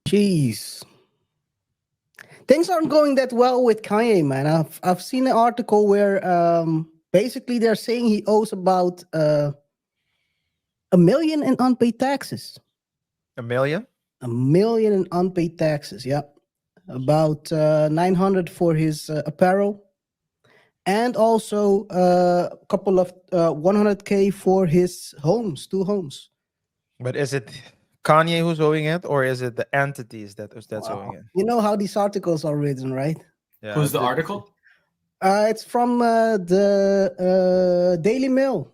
Jeez, things aren't going that well with Kanye, man. I've seen an article where basically they're saying he owes about 1 million in unpaid taxes. A million? 1 million in unpaid taxes. Yep, about 900 for his apparel, and also a couple of 100K for his homes, 2 homes. But is it Kanye who's owing it, or is it the entities that's owing Wow, it? you know how these articles are written, right? Yeah, Who's the article? It's from the Daily Mail.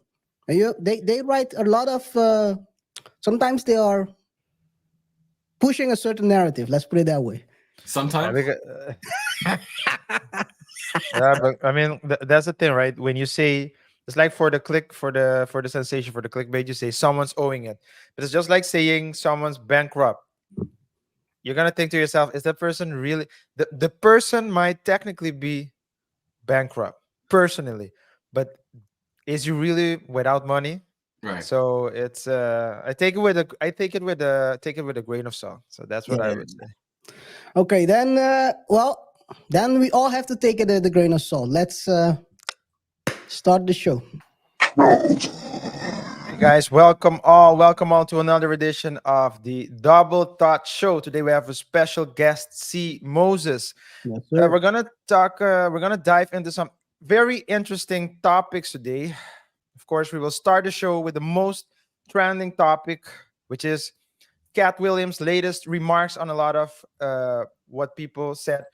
They write a lot of. Sometimes they are pushing a certain narrative. Let's put it that way. Sometimes. Yeah, but I mean that's the thing, right? When you say it's like for the click for the sensation for the clickbait, you say someone's owing it, but it's just like saying someone's bankrupt. You're gonna think to yourself, is that person really the person might technically be bankrupt personally, but is you really without money? Right. So it's I take it with a grain of salt. So that's what I Yeah. would say. Okay, then. Then we all have to take it at the grain of salt. Let's start the show. Hey guys, welcome all to another edition of the Double Thought Show. Today we have a special guest, C. Moses. Yes, sir. We're gonna dive into some very interesting topics today. Of course, we will start the show with the most trending topic, which is Cat Williams' latest remarks on a lot of what people said,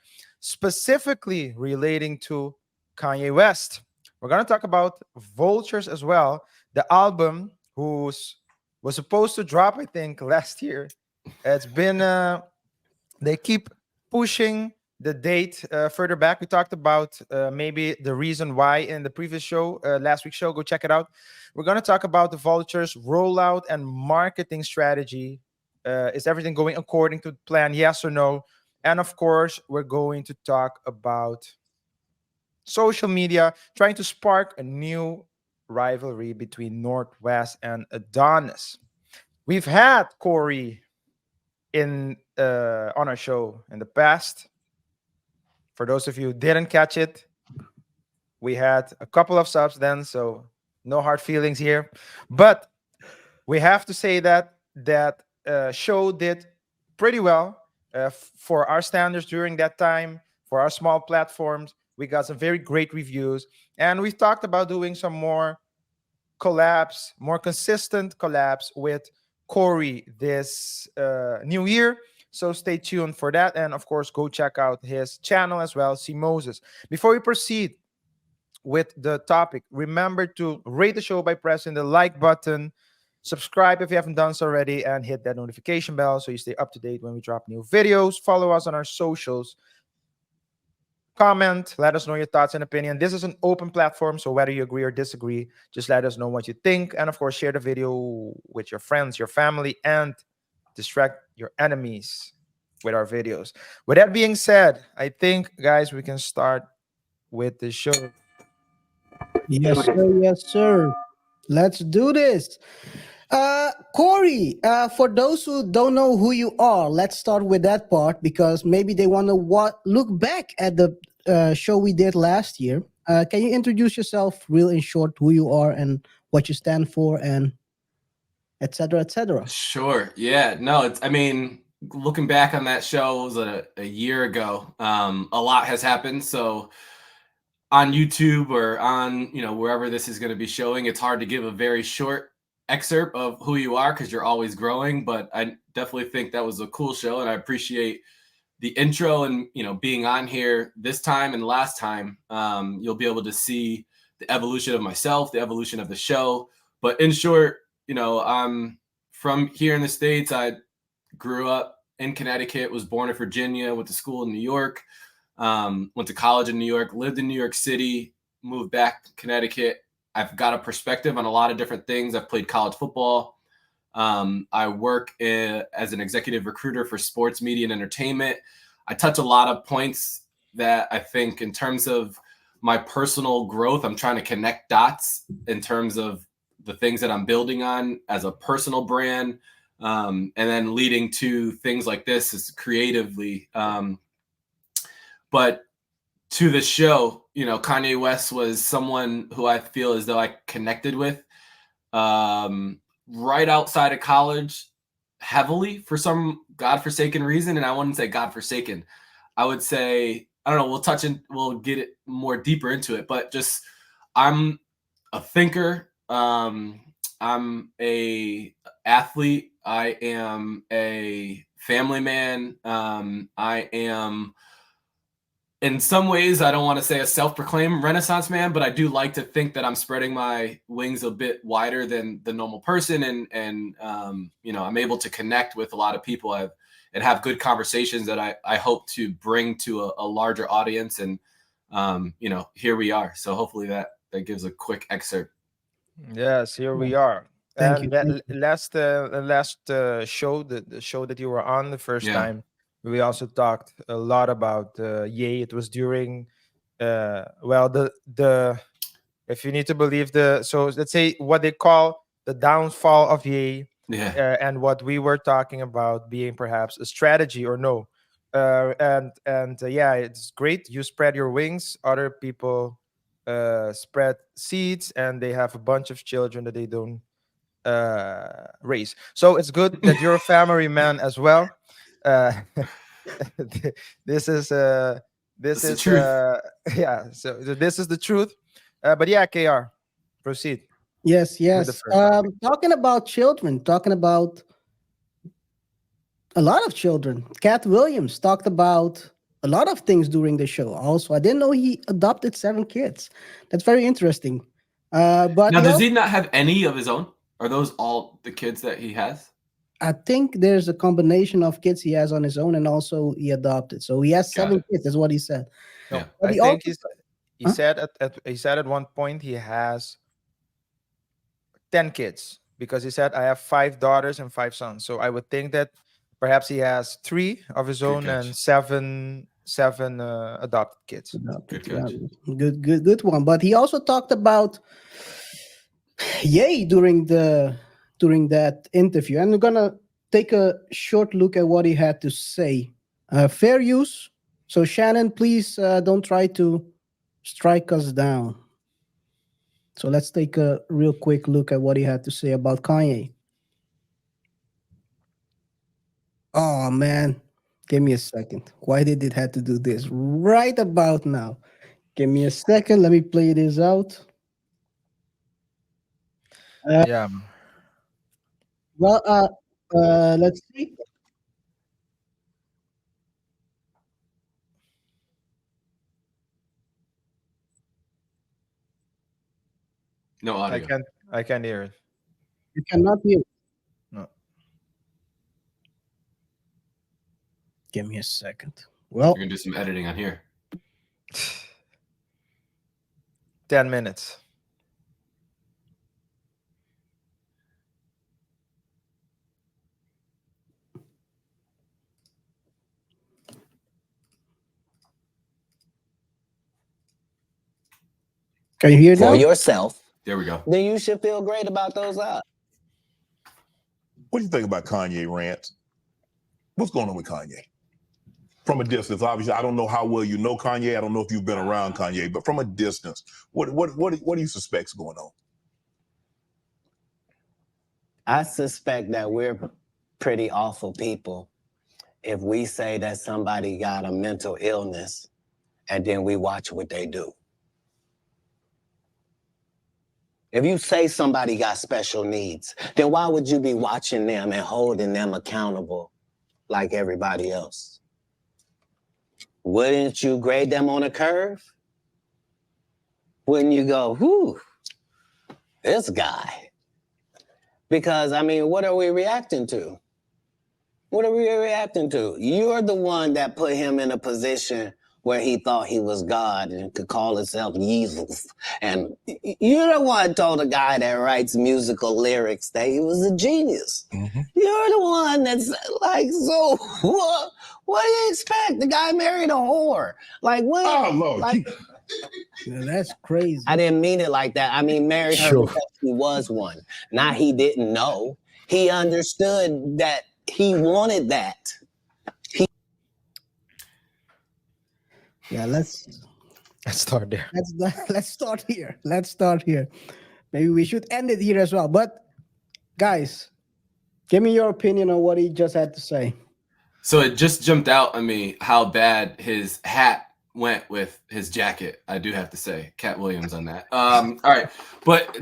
specifically relating to Kanye West. We're gonna talk about Vultures as well, the album who's was supposed to drop, I think, last year. It's been they keep pushing the date further back. We talked about maybe the reason why in the previous show, last week's show. Go check it out. We're going to talk about the Vultures rollout and marketing strategy. Is everything going according to plan? Yes or no? And of course, we're going to talk about social media trying to spark a new rivalry between Northwest and Adonis. We've had Corey in on our show in the past. For those of you who didn't catch it, we had a couple of subs then, so no hard feelings here. But we have to say that show did pretty well for our standards during that time. For our small platforms, we got some very great reviews, and we've talked about doing some more collabs, more consistent collabs with Corey this new year. So stay tuned for that. And of course, go check out his channel as well, C. Moses. Before we proceed with the topic, remember to rate the show by pressing the like button, subscribe if you haven't done so already, and hit that notification bell so you stay up to date when we drop new videos. Follow us on our socials. Comment, let us know your thoughts and opinion. This is an open platform, so whether you agree or disagree, just let us know what you think. And of course, share the video with your friends, your family, and distract your enemies with our videos. With that being said, I think, guys, we can start with the show. Yes, sir. Yes, sir. Let's do this. Corey, for those who don't know who you are, let's start with that part because maybe they want to look back at the show we did last year. Can you introduce yourself, real in short, who you are and what you stand for, and etc. etc. Sure. Yeah. No, I mean, looking back on that show, it was a year ago. A lot has happened. So on YouTube or on, wherever this is going to be showing, it's hard to give a very short excerpt of who you are because you're always growing. But I definitely think that was a cool show, and I appreciate the intro and being on here this time and last time. You'll be able to see the evolution of myself, the evolution of the show. But in short, I'm from here in the States. I grew up in Connecticut, was born in Virginia, went to school in New York, went to college in New York, lived in New York City, moved back to Connecticut. I've got a perspective on a lot of different things. I've played college football. I work as an executive recruiter for sports, media, and entertainment. I touch a lot of points that I think in terms of my personal growth, I'm trying to connect dots in terms of the things that I'm building on as a personal brand, and then leading to things like this is creatively. But to the show, you know, Kanye West was someone who I feel as though I connected with right outside of college heavily for some godforsaken reason. And I wouldn't say godforsaken. I would say, I don't know, we'll get it more deeper into it, but just I'm a thinker. I'm a athlete. I am a family man. I am, in some ways, I don't want to say a self-proclaimed Renaissance man, but I do like to think that I'm spreading my wings a bit wider than the normal person, and you know, I'm able to connect with a lot of people and have good conversations that I hope to bring to a larger audience. And you know, here we are. So hopefully that gives a quick excerpt. Yes, here we are. Thank And you. that Thank you. last show, the show that you were on the first Yeah. time, we also talked a lot about Ye. It was during well, the if you need to believe so let's say what they call the downfall of Ye, Yeah. and what we were talking about being perhaps a strategy or no. Yeah, it's great. You spread your wings, other people spread seeds, and they have a bunch of children that they don't race. So it's good that you're a family man as well. Uh, this is It's the truth. yeah. So this is the truth. But yeah, KR, proceed Yes, with the yes. first topic. Talking about children, talking about a lot of children. Cat Williams talked about a lot of things during the show. Also, I didn't know he adopted 7 kids. That's very interesting. But Now, he does also, he not have any of his own? Are those all the kids that he has? I think there's a combination of kids he has on his own and also he adopted. So he has Got 7 it. kids. That's what he said. No, Yeah. But I he think also, he huh? said he said at one point he has 10 kids, because he said I have 5 daughters and 5 sons. So I would think that perhaps he has 3 of his Good own catch. and seven adopted kids. Adopted, Good yeah. catch. Good one. But he also talked about Yay during that interview, and we're gonna take a short look at what he had to say. Fair use. So Shannon, please don't try to strike us down. So let's take a real quick look at what he had to say about Kanye. Oh man, give me a second. Why did it have to do this right about now? Give me a second. Let me play this out. Uh, Yeah. well, let's see. No audio. I can't hear it. You cannot hear. No. Give me a second. You're Well, gonna do some editing on here. 10 minutes. can you hear For now? yourself, There we go. then you should feel great about those odds. What do you think about Kanye rants? What's going on with Kanye? From a distance, obviously, I don't know how well you know Kanye. I don't know if you've been around Kanye, but from a distance, what do you suspect's going on? I suspect that we're pretty awful people if we say that somebody got a mental illness and then we watch what they do. If you say somebody got special needs, then why would you be watching them and holding them accountable like everybody else? Wouldn't you grade them on a curve? Wouldn't you go, whew, this guy? Because, I mean, what are we reacting to? What are we reacting to? You're the one that put him in a position where he thought he was God and could call himself Jesus. And you're the one told a guy that writes musical lyrics that he was a genius. Mm-hmm. You're the one that's like, so what do you expect? The guy married a whore. Like, what? Oh, Lord. Like, Yeah, that's crazy. I didn't mean it like that. I mean, married her Sure. because he was one. Not he didn't know. He understood that he wanted that. Yeah, let's start there. let's start here. Let's start here. Maybe we should end it here as well. But guys, give me your opinion on what he just had to say. So it just jumped out on me how bad his hat went with his jacket. I do have to say, Katt Williams on that. All right, but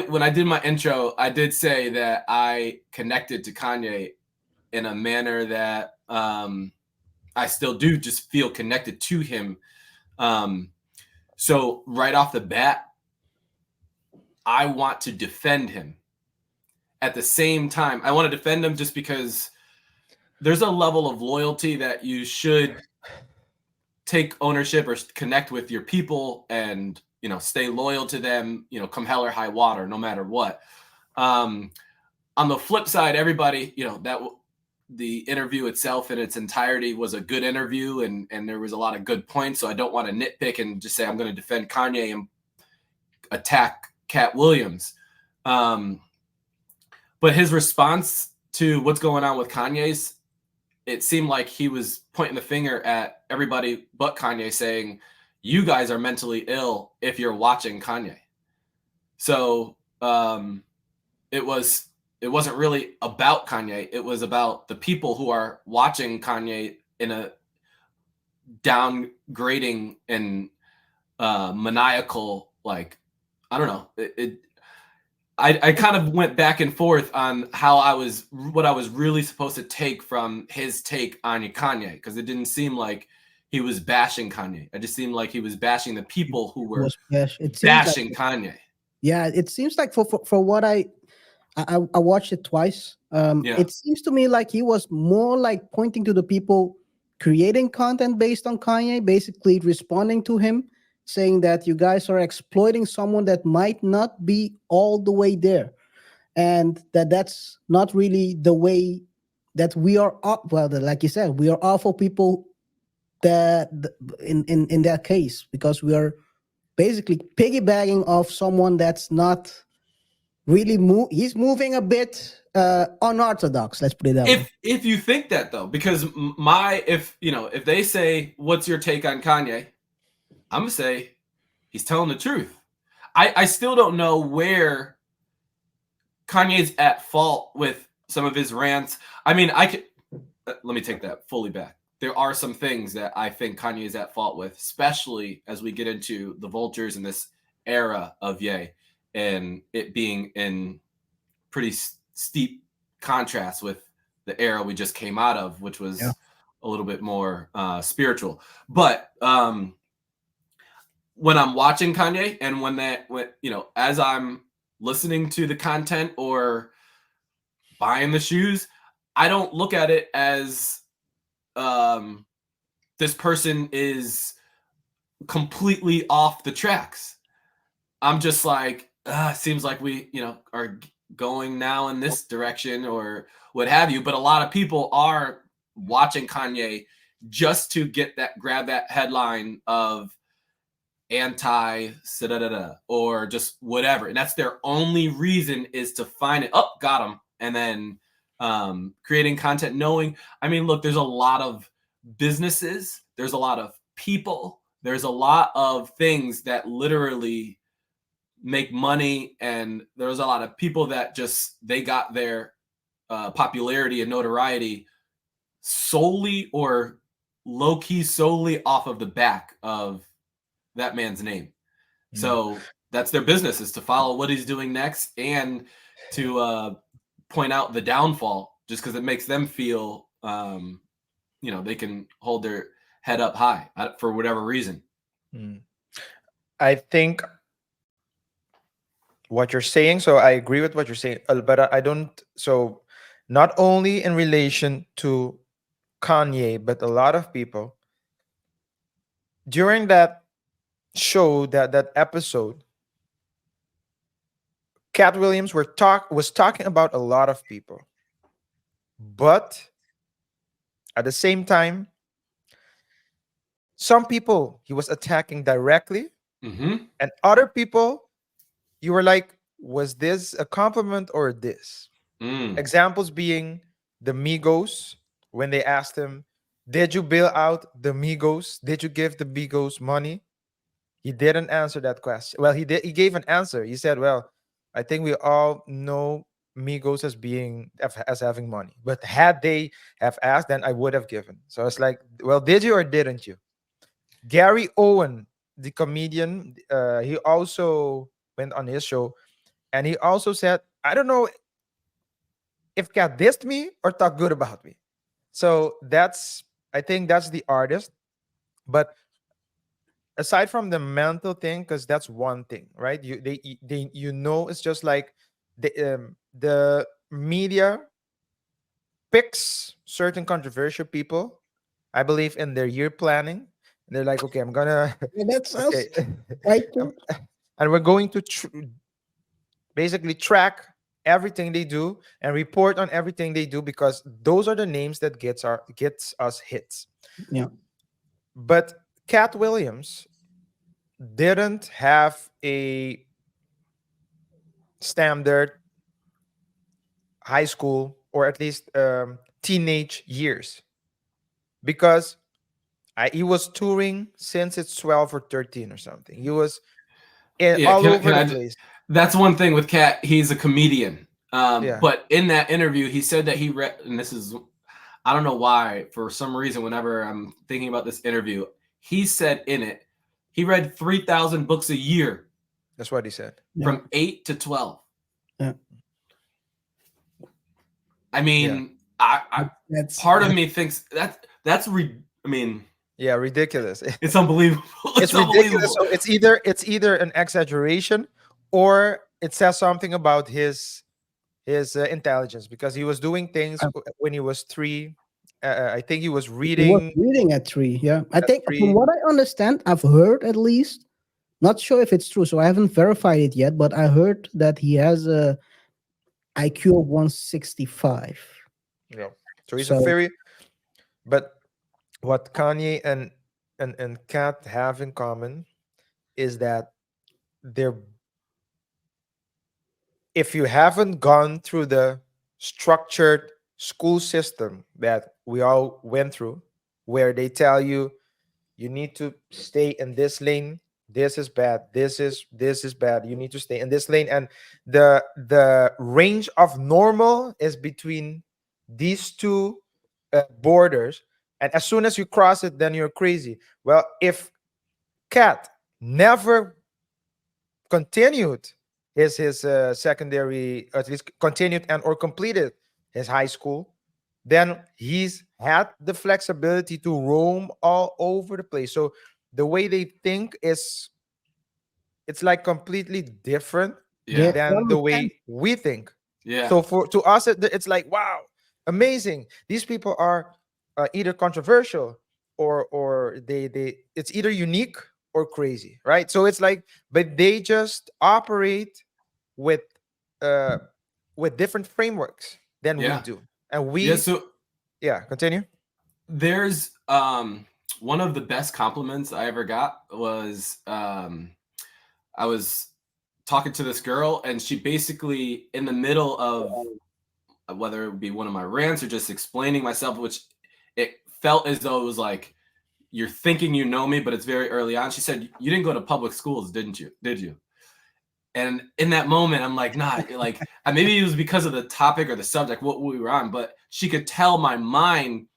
when I did my intro, I did say that I connected to Kanye in a manner that I still do, just feel connected to him. So right off the bat, I want to defend him. At the same time, I want to defend him just because there's a level of loyalty that you should take ownership or connect with your people and, stay loyal to them, come hell or high water, no matter what. On the flip side, everybody, the interview itself in its entirety was a good interview and there was a lot of good points. So I don't want to nitpick and just say I'm going to defend Kanye and attack Katt Williams. But his response to what's going on with Kanye's, it seemed like he was pointing the finger at everybody but Kanye, saying, you guys are mentally ill if you're watching Kanye. So it wasn't really about Kanye. It was about the people who are watching Kanye in a downgrading and maniacal, like, I don't know. I kind of went back and forth on what I was really supposed to take from his take on Kanye, because it didn't seem like he was bashing Kanye. It just seemed like he was bashing the people who were bashing Kanye. Yeah, it seems like for what I watched it twice. It seems to me like he was more like pointing to the people creating content based on Kanye, basically responding to him, saying that you guys are exploiting someone that might not be all the way there, and that's not really the way that we are up. Well, like you said, we are awful people that in that case, because we are basically piggybacking off someone that's not really he's moving a bit unorthodox. Let's put it that way. If you think that though, because if they say, what's your take on Kanye? I'm gonna say he's telling the truth. I still don't know where Kanye's at fault with some of his rants. I mean, let me take that fully back. There are some things that I think Kanye is at fault with, especially as we get into the Vultures and this era of Ye, and it being in pretty steep contrast with the era we just came out of, which was a little bit more spiritual. But when I'm watching Kanye and as I'm listening to the content or buying the shoes, I don't look at it as this person is completely off the tracks. I'm just like, seems like we, are going now in this direction or what have you. But a lot of people are watching Kanye just to grab that headline of anti or just whatever, and that's their only reason, is to find it. Oh, got him. And then creating content, knowing, I mean, look, there's a lot of businesses, there's a lot of people, there's a lot of things that literally make money, and there's a lot of people that they got their popularity and notoriety solely or low-key solely off of the back of that man's name. So that's their business, is to follow what he's doing next and to point out the downfall, just because it makes them feel they can hold their head up high for whatever reason. I think what you're saying, so I agree with what you're saying, but I don't. So not only in relation to Kanye, but a lot of people during that show, that episode, Katt Williams was talking about a lot of people, but at the same time, some people he was attacking directly, and other people you were like, was this a compliment or this? Examples being the Migos, when they asked him, did you bail out the Migos? Did you give the Migos money? He didn't answer that question. Well, he did. He gave an answer. He said, well, I think we all know Migos as having money. But had they have asked, then I would have given. So it's like, well, did you or didn't you? Gary Owen, the comedian, he also went on his show, and he also said, I don't know if Katt dissed me or talked good about me. So I think that's the artist. But aside from the mental thing, because that's one thing, right? It's just like the media picks certain controversial people, I believe, in their year planning. And they're like, okay, I'm gonna Yeah, that's okay, us. Right. and we're going to basically track everything they do and report on everything they do, because those are the names that gets us hits. Yeah. But Katt Williams didn't have a standard high school, or at least teenage years, because he was touring since it's 12 or 13 or something. He was all over the place. That's one thing with Katt. He's a comedian. Yeah. But in that interview, he said that he read, and this is, I don't know why, for some reason, whenever I'm thinking about this interview, he said in it, he read 3,000 books a year. That's what he said. From 8 to 12. Yeah. I mean, That's part of me thinks that's yeah, ridiculous. It's unbelievable. It's ridiculous. So it's either an exaggeration, or it says something about his intelligence, because he was doing things when he was 3. I think he was reading. At 3. Yeah, I think 3. from what I understand, I've heard at least. Not sure if it's true, so I haven't verified it yet. But I heard that he has a IQ of 165. Yeah. So he's a very. But what Kanye and Katt have in common is that if you haven't gone through the structured school system that we all went through, where they tell you you need to stay in this lane, this is bad, this is bad, you need to stay in this lane, and the range of normal is between these two borders, and as soon as you cross it, then you're crazy. Well, if Katt never continued his secondary, or at least continued and or completed his high school, then he's had the flexibility to roam all over the place. So the way they think it's like completely different than the way we think. Yeah. So to us, it's like, wow, amazing. These people are either controversial or they it's either unique or crazy, right? So it's like, but they just operate with different frameworks than we do, and we continue. There's one of the best compliments I ever got was I was talking to this girl, and she basically, in the middle of whether it would be one of my rants or just explaining myself, which it felt as though it was like, you're thinking you know me, but it's very early on. She said, you didn't go to public schools, didn't you? Did you? And in that moment, I'm like, nah, like maybe it was because of the topic or the subject, what we were on, but she could tell my mind,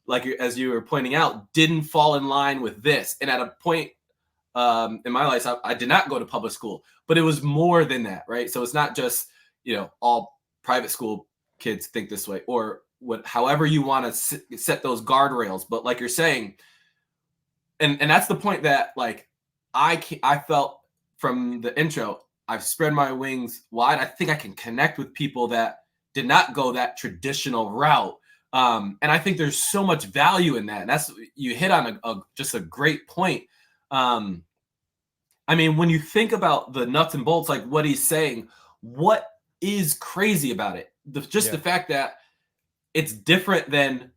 like as you were pointing out, didn't fall in line with this. And at a point in my life, I did not go to public school, but it was more than that, right? So it's not just, all private school kids think this way, or however you want to set those guardrails. But like you're saying, and that's the point that like I felt from the intro, I've spread my wings wide. I think I can connect with people that did not go that traditional route. And I think there's so much value in that. And that's, you hit on just a great point. I mean, when you think about the nuts and bolts, like what he's saying, what is crazy about it? The fact that it's different than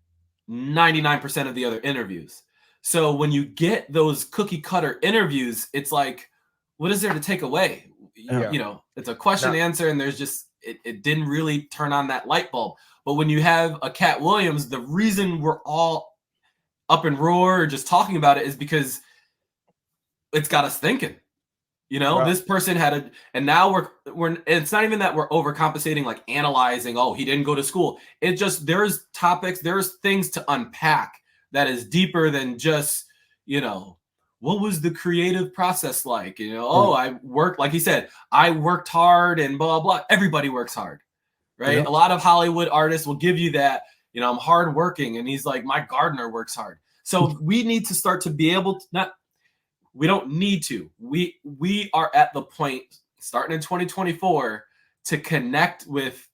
99% of the other interviews. So when you get those cookie cutter interviews, it's like, what is there to take away? Yeah. It's a question answer, and there's just it didn't really turn on that light bulb. But when you have a Katt Williams, the reason we're all up and roar or just talking about it is because it's got us thinking. You know, this person had a, and now we're it's not even that we're overcompensating, like analyzing, oh, he didn't go to school. It just, there's topics, there's things to unpack that is deeper than just, you know, what was the creative process like? You know, oh, I worked, like he said, I worked hard and blah, blah. Everybody works hard, right? Yep. A lot of Hollywood artists will give you that, you know, I'm hardworking. And he's like, my gardener works hard. So we need to start to be able to we don't need to. We are at the point starting in 2024 to connect with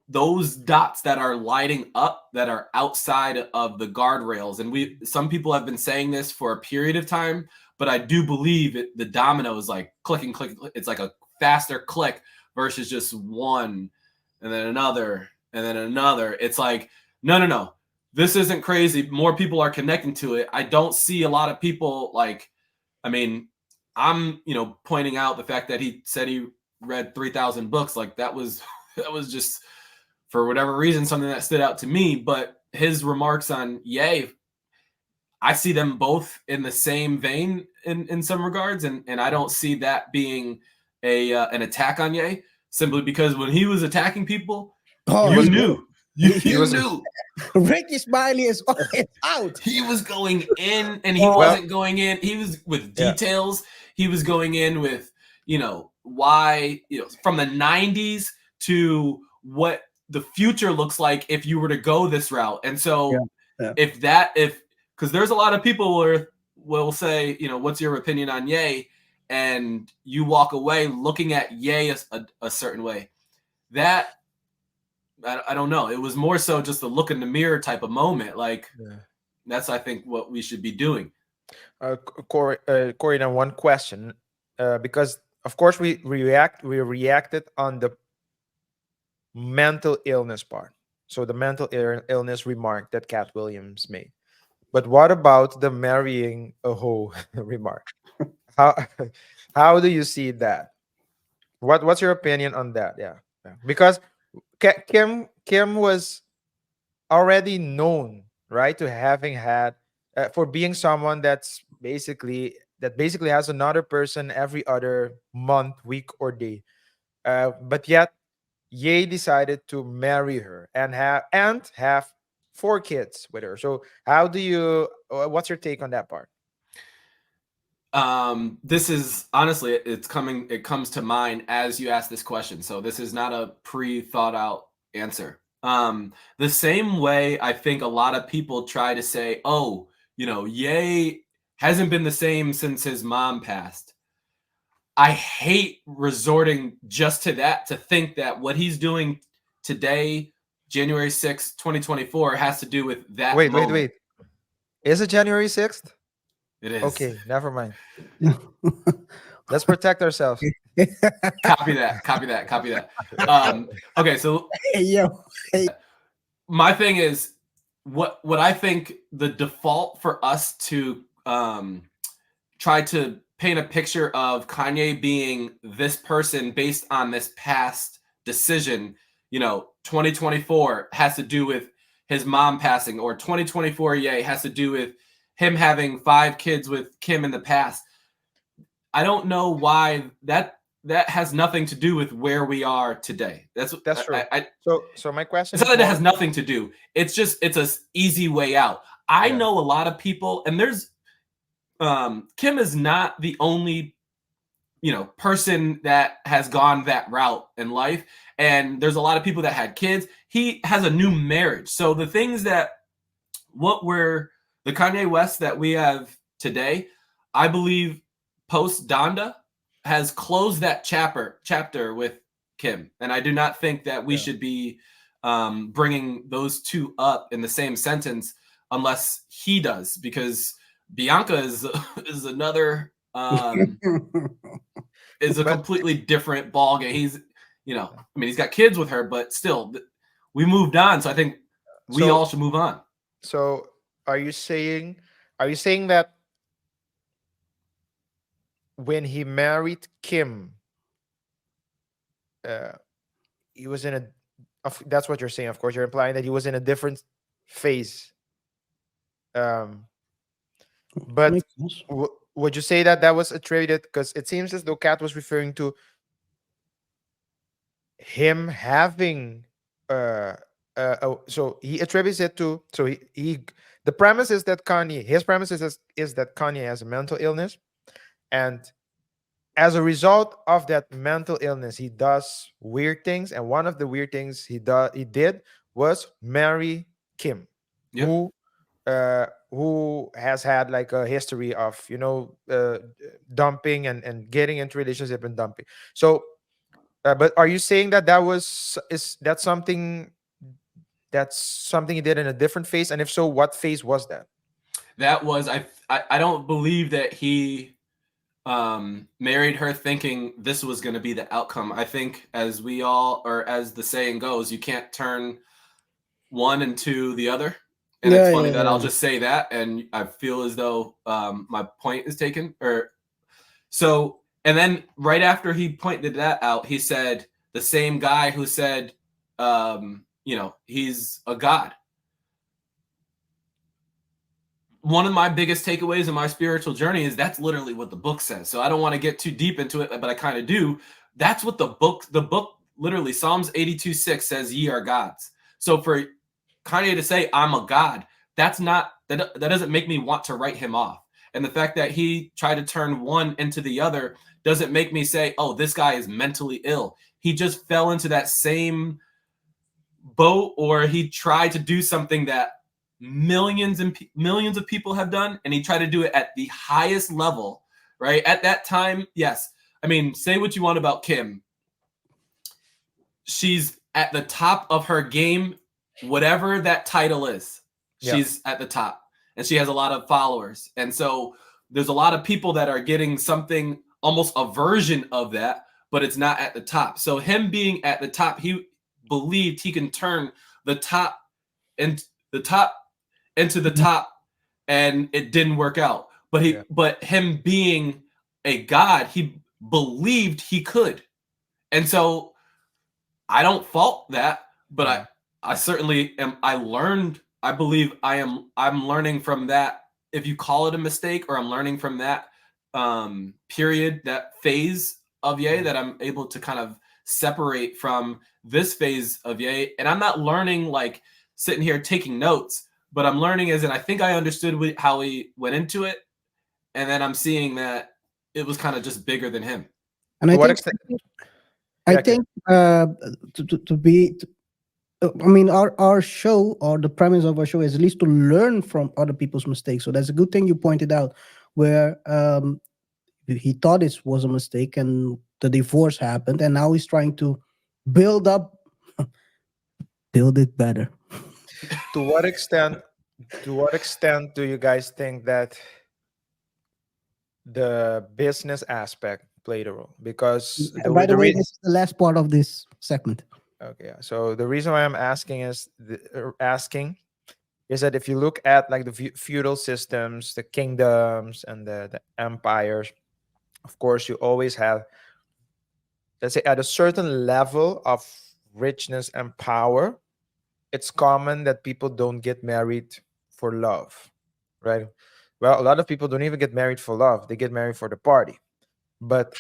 those dots that are lighting up, that are outside of the guardrails. And some people have been saying this for a period of time, but I do believe the domino is like clicking, clicking. It's like a faster click versus just one and then another and then another. It's like, no. This isn't crazy. More people are connecting to it. I don't see a lot of people like, I mean, I'm, you know, pointing out the fact that he said he read 3,000 books. Like that was just, for whatever reason, something that stood out to me. But his remarks on Ye, I see them both in the same vein in some regards. And I don't see that being an attack on Ye, simply because when he was attacking people, you knew. You knew. Ricky Smiley is out. He was going in, and he wasn't going in. He was with details. He was going in with, you know, why, you know, from the 90s to what the future looks like if you were to go this route. And so because there's a lot of people will say, you know, what's your opinion on Ye? And you walk away looking at Ye a certain way. That, I don't know. It was more so just a look in the mirror type of moment. Like that's, I think, what we should be doing. Corey, now one question, because of course we reacted on the mental illness part. So the mental illness remark that Katt Williams made. But what about the marrying a hoe remark? How do you see that? What's your opinion on that? Yeah. Because Kim was already known, right, to having had for being someone that basically has another person every other month, week, or day. But yet, Ye decided to marry her and have 4 kids with her. So, how do you? What's your take on that part? This is honestly, it comes to mind as you ask this question. So this is not a pre-thought out answer. The same way I think a lot of people try to say, oh, you know, Ye hasn't been the same since his mom passed. I hate resorting just to that, to think that what he's doing today, January 6th, 2024, has to do with that. Wait. Is it January 6th? It is. Okay, never mind. Let's protect ourselves. Copy that. Okay, so my thing is what I think the default for us to try to paint a picture of Kanye being this person based on this past decision, you know, 2024 has to do with his mom passing, or 2024 Ye has to do with him having 5 kids with Kim in the past. I don't know why that has nothing to do with where we are today. That's true. So my question is not that it has nothing to do. It's just, it's a easy way out. I know a lot of people, and there's Kim is not the only, you know, person that has gone that route in life. And there's a lot of people that had kids. He has a new marriage. So the things that the Kanye West that we have today, I believe post Donda has closed that chapter with Kim. And I do not think that we should be bringing those two up in the same sentence unless he does, because Bianca is another is a completely different ballgame. He's, you know, I mean, he's got kids with her, but still, we moved on. So I think we all should move on. So are you saying that when he married Kim, he was in a. That's what you're saying. Of course, you're implying that he was in a different phase. But Makes sense. would you say that that was attributed, because it seems as though Katt was referring to him having so he attributes it to, so he the premise is that Kanye, his premise is that Kanye has a mental illness, and as a result of that mental illness he does weird things, and one of the weird things he did was marry Kim, Yep. who has had like a history of, you know, dumping and getting into relationship and dumping. So but are you saying that that's something he did in a different phase? And if so, what phase was that? That was I don't believe that he married her thinking this was going to be the outcome. I think, as we all, or as the saying goes, you can't turn one into the other. And it's funny that I'll just say that, and I feel as though my point is taken. Or so. And then right after he pointed that out, he said, the same guy who said, you know, he's a god. One of my biggest takeaways in my spiritual journey is that's literally what the book says. So I don't want to get too deep into it, but I kind of do. That's what the book literally, Psalms 82:6 says, ye are gods. So for Kanye to say, I'm a god, that doesn't make me want to write him off. And the fact that he tried to turn one into the other doesn't make me say, oh, this guy is mentally ill. He just fell into that same boat, or he tried to do something that millions and millions of people have done, and he tried to do it at the highest level, right? At that time, yes. I mean, say what you want about Kim. She's at the top of her game, whatever that title is. Yeah. She's at the top, and she has a lot of followers. And so there's a lot of people that are getting something, almost a version of that, but it's not at the top. So him being at the top, he believed he can turn the top into the top, and it didn't work out. But but him being a god, he believed he could. And so I don't fault that, but I certainly am. I believe I'm learning from that. If you call it a mistake, or I'm learning from that period, that phase of Ye, that I'm able to kind of separate from this phase of Ye. And I'm not learning like sitting here taking notes, but I'm learning as in I think I understood how he went into it, and then I'm seeing that it was kind of just bigger than him. And I think to be, I mean, our show, or the premise of our show, is at least to learn from other people's mistakes. So that's a good thing you pointed out, where he thought it was a mistake and the divorce happened, and now he's trying to build it better. To what extent do you guys think that the business aspect played a role? Because by the way, this is the last part of this segment. Okay, so the reason why I'm asking is that if you look at like the feudal systems, the kingdoms, and the empires, of course, you always have, let's say, at a certain level of richness and power, it's common that people don't get married for love, right? Well, a lot of people don't even get married for love. They get married for the party. But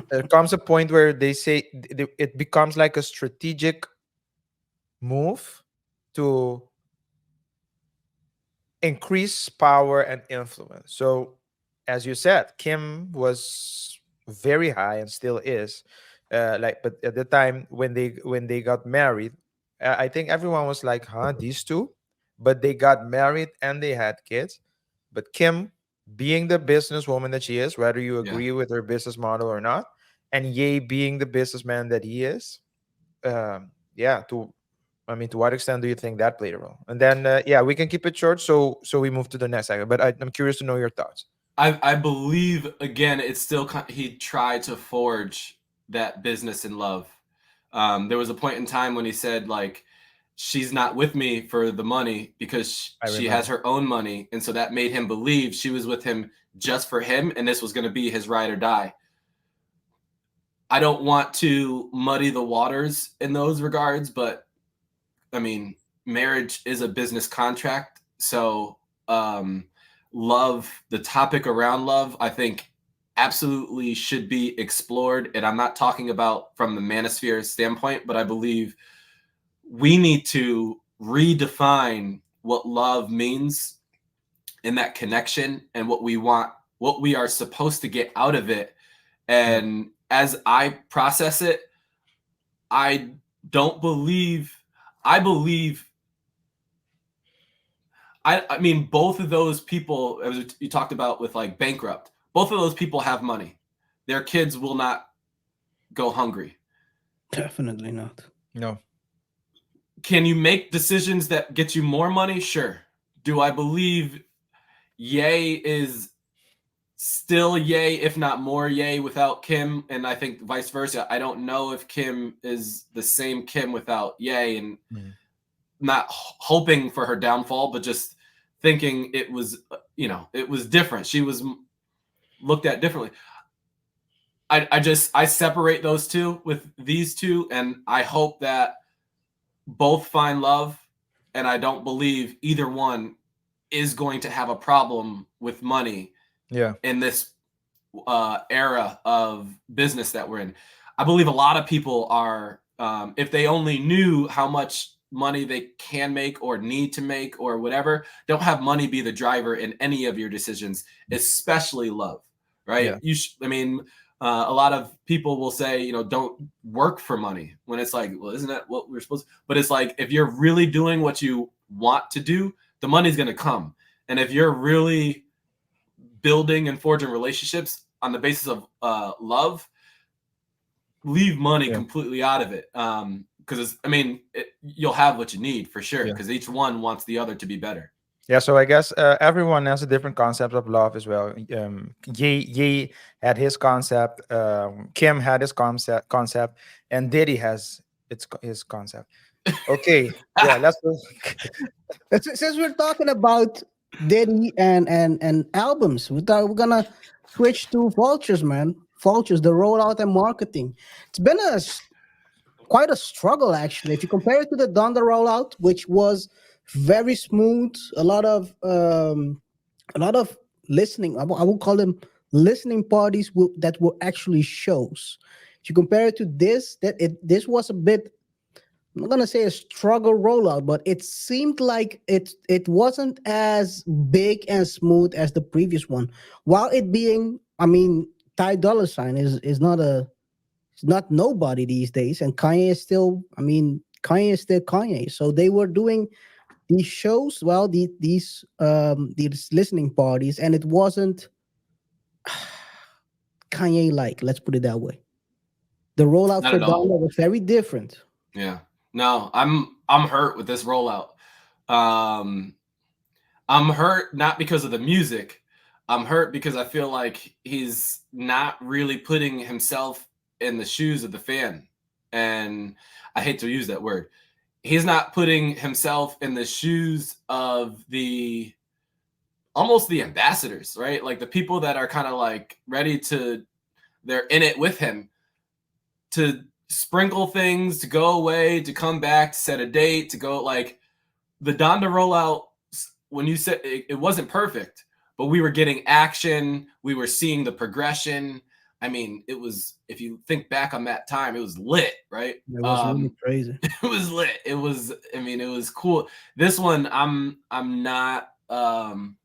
there comes a point where they say it becomes like a strategic move to increase power and influence. So, as you said, Kim was very high and still is. But at the time when they got married, I think everyone was like, "Huh, these two?" But they got married and they had kids. But Kim, being the businesswoman that she is, whether you agree with her business model or not, and Ye being the businessman that he is, to what extent do you think that played a role? And then, we can keep it short, so we move to the next segment. But I'm curious to know your thoughts. I believe, again, it's still, he tried to forge that business in love. There was a point in time when he said, like, she's not with me for the money because she has her own money. And so that made him believe she was with him just for him, and this was going to be his ride or die. I don't want to muddy the waters in those regards, but I mean, marriage is a business contract. So love, the topic around love, I think absolutely should be explored. And I'm not talking about from the manosphere standpoint, but I believe we need to redefine what love means in that connection and what we want, what we are supposed to get out of it. And as I process it, I believe I mean, both of those people, as you talked about with like bankrupt, both of those people have money. Their kids will not go hungry. Definitely not. No. Can you make decisions that get you more money? Sure. Do I believe Ye is still Ye, if not more Ye, without Kim? And I think vice versa. I don't know if Kim is the same Kim without Ye, and not hoping for her downfall, but just thinking it was, it was different. She was looked at differently. I separate those two with these two, and I hope that both find love, and I don't believe either one is going to have a problem with money in this era of business that we're in. I believe a lot of people are, if they only knew how much money they can make or need to make or whatever, don't have money be the driver in any of your decisions, especially love, right? Yeah. A lot of people will say, don't work for money, when it's like, well, isn't that what we're supposed to? But it's like, if you're really doing what you want to do, the money's going to come. And if you're really building and forging relationships on the basis of love, leave money completely out of it. Because you'll have what you need for sure, because each one wants the other to be better. Yeah, so I guess everyone has a different concept of love as well. Ye had his concept, Kim had his concept, and Diddy has his concept. Okay, yeah, let's go. Since we're talking about Diddy and albums, we're gonna switch to Vultures, man. Vultures, the rollout and marketing. It's been quite a struggle, actually. If you compare it to the Donda rollout, which was very smooth, a lot of listening. I would call them listening parties that were actually shows. If you compare it to this, this was a bit, I'm not gonna say a struggle rollout, but it seemed like it wasn't as big and smooth as the previous one. While it being, Ty Dolla $ign is not nobody these days, and Kanye is still Kanye. So they were doing these shows, these listening parties, and it wasn't Kanye-like. Let's put it that way. The rollout for Donda was very different. Yeah. No, I'm hurt with this rollout. I'm hurt not because of the music. I'm hurt because I feel like he's not really putting himself in the shoes of the fan. And I hate to use that word. He's not putting himself in the shoes of almost the ambassadors, right? Like the people that are kind of like they're in it with him to sprinkle things, to go away, to come back, to set a date, to go. Like the Donda rollout, when you said it wasn't perfect, but we were getting action. We were seeing the progression. It was, if you think back on that time, it was lit, right? It was really crazy. It was lit. It was, it was cool. This one, I'm not, I'm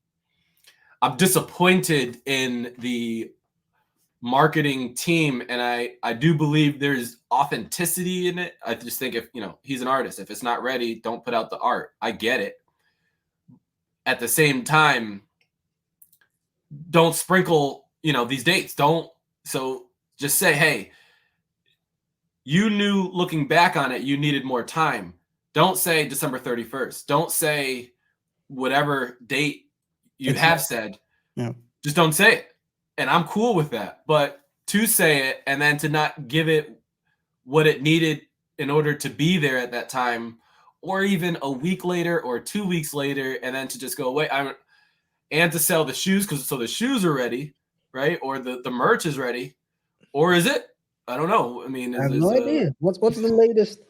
disappointed in the marketing team. And I do believe there's authenticity in it. I just think if, he's an artist, if it's not ready, don't put out the art. I get it. At the same time, don't sprinkle, these dates. So just say, hey, you knew looking back on it, you needed more time. Don't say December 31st. Don't say whatever date you have said. Yeah. Just don't say it. And I'm cool with that. But to say it and then to not give it what it needed in order to be there at that time, or even a week later or 2 weeks later, and then to just go away. And to sell the shoes, so the shoes are ready, right? Or the merch is ready. Or is it? I don't know. I mean, I have no idea. What's the latest?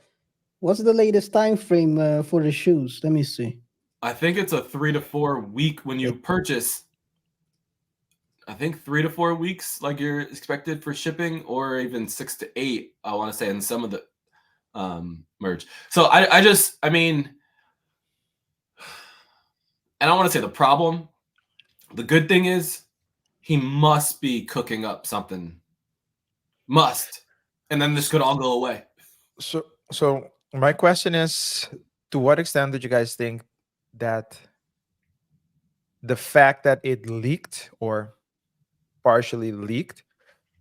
What's the latest time frame for the shoes? Let me see. I think it's a 3 to 4 week when you purchase. I think 3 to 4 weeks, like you're expected for shipping, or even 6 to 8. I want to say in some of the merch. So I mean, I don't want to say the problem. The good thing is he must be cooking up something. Must. And then this could all go away. So my question is, to what extent did you guys think that the fact that it leaked or partially leaked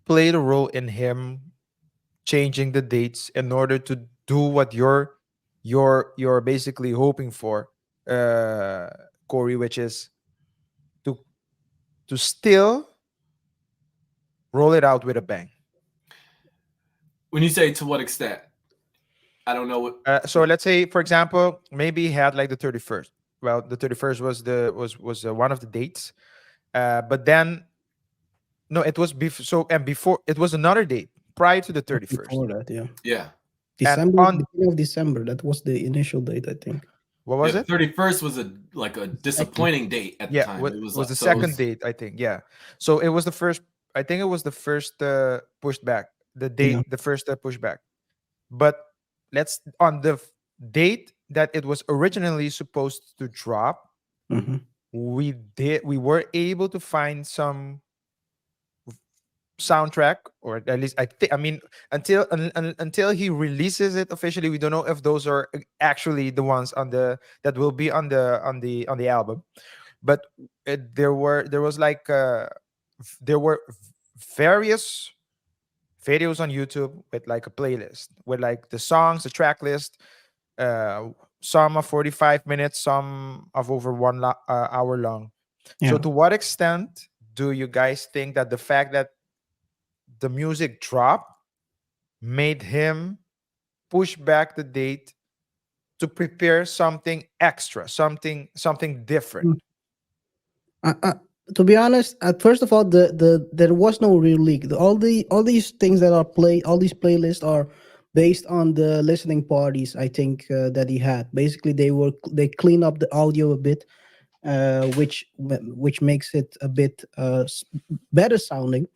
played a role in him changing the dates in order to do what you're basically hoping for, Corey, which is to still roll it out with a bang. When you say to what extent, I don't know what. So let's say, for example, maybe he had like the 31st. Well, the 31st was one of the dates, but then no, it was before. So and before it was another date prior to the 31st. Before that, yeah. Yeah. December, on- beginning of December. That was the initial date, I think. What was it? 31st was a disappointing date at the time. It It was like, the so second date, I think. Yeah. So it was the first. I think it was the first pushed back. The date, Yeah. the first pushback. But let's on the date that it was originally supposed to drop. Mhm. We were able to find some soundtrack, or at least I mean, until he releases it officially, we don't know if those are actually the ones that will be on the album. But there was like there were various videos on YouTube with like a playlist with like the songs, the track list, some of 45 minutes, some of over hour long. So Yeah. to what extent do you guys think that the fact that the music dropped made him push back the date to prepare something extra, something different? To be honest, first of all, there was no real leak. All these things that are all these playlists are based on the listening parties. I think that he had. Basically, they clean up the audio a bit, which makes it a bit better sounding.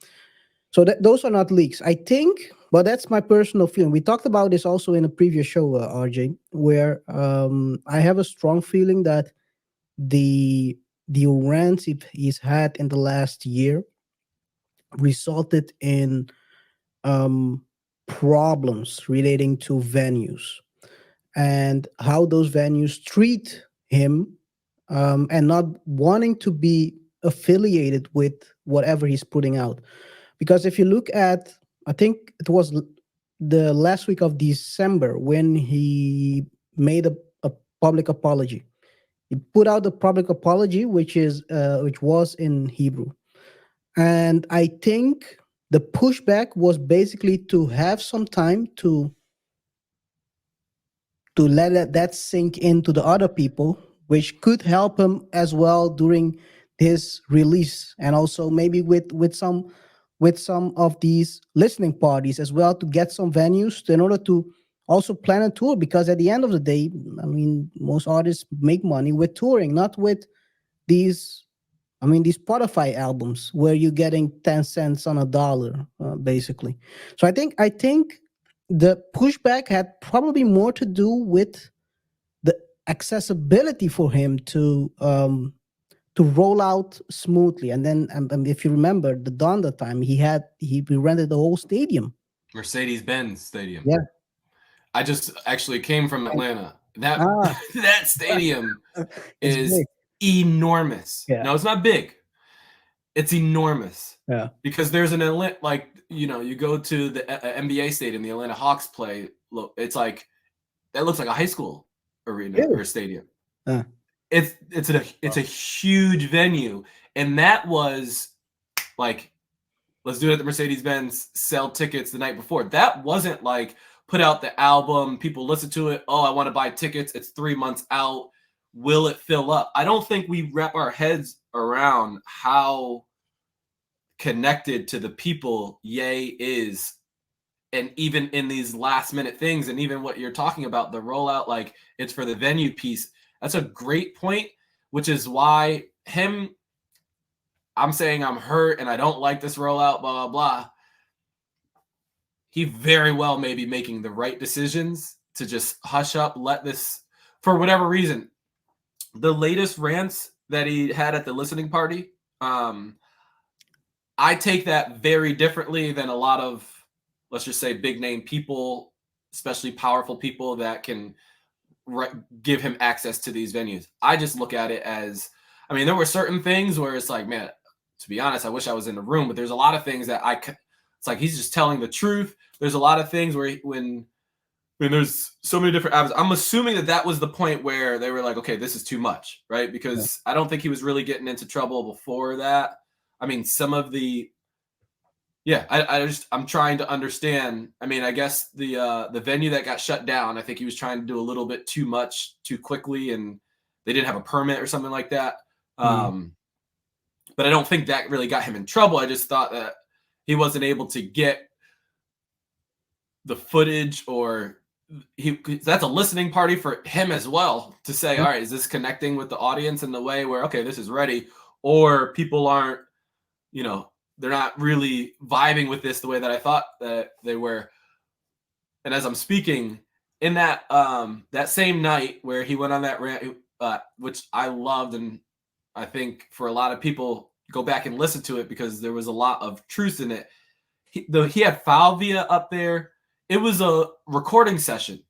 So those are not leaks, I think. But that's my personal feeling. We talked about this also in a previous show, RJ, where I have a strong feeling that the rants he's had in the last year resulted in problems relating to venues and how those venues treat him, and not wanting to be affiliated with whatever he's putting out. Because if you look at, I think it was the last week of December when he made a public apology. He put out a public apology, which was in Hebrew, and I think the pushback was basically to have some time to let that sink into the other people, which could help him as well during his release, and also maybe with some of these listening parties as well, to get some venues in order to also plan a tour. Because at the end of the day, I mean, most artists make money with touring, not with these these Spotify albums where you're getting 10 cents on a dollar, basically. So I think the pushback had probably more to do with the accessibility for him to roll out smoothly. And then, if you remember the Donda time, he rented the whole stadium. Mercedes-Benz Stadium. Yeah. I just actually came from Atlanta. That Ah. that stadium It's is big. enormous. Yeah. No, it's not big. It's enormous. Yeah. Because there's an Atlanta, like, you go to the NBA stadium, the Atlanta Hawks play. Look, it's like that looks like a high school arena or stadium. It's a huge venue, and that was like, let's do it at the Mercedes-Benz, sell tickets the night before. That wasn't like put out the album, people listen to it. Oh, I want to buy tickets. It's 3 months out. Will it fill up? I don't think we wrap our heads around how connected to the people Ye is And even in these last minute things, and even what you're talking about, the rollout, like it's for the venue piece. That's a great point, which is why I'm saying I'm hurt and I don't like this rollout, blah, blah, blah. He very well may be making the right decisions to just hush up, let this, for whatever reason. The latest rants that he had at the listening party, I take that very differently than a lot of, let's just say, big name people, especially powerful people that can give him access to these venues. I just look at it as, I mean, there were certain things where it's like, man, to be honest, I wish I was in the room, but there's a lot of things that it's like he's just telling the truth. There's a lot of things where when there's so many different avenues, I'm assuming that was the point where they were like, okay, this is too much, right? Because I don't think he was really getting into trouble before that. I mean, some of the, I'm trying to understand. I mean, I guess the venue that got shut down, I think he was trying to do a little bit too much too quickly, and they didn't have a permit or something like that. But I don't think that really got him in trouble. I just thought that he wasn't able to get the footage, or that's a listening party for him as well to say, all right, is this connecting with the audience in the way where, okay, this is ready, or people aren't, they're not really vibing with this the way that I thought that they were. And as I'm speaking in that same night where he went on that rant, which I loved, and I think for a lot of people, go back and listen to it because there was a lot of truth in it. He had Falvia up there. It was a recording session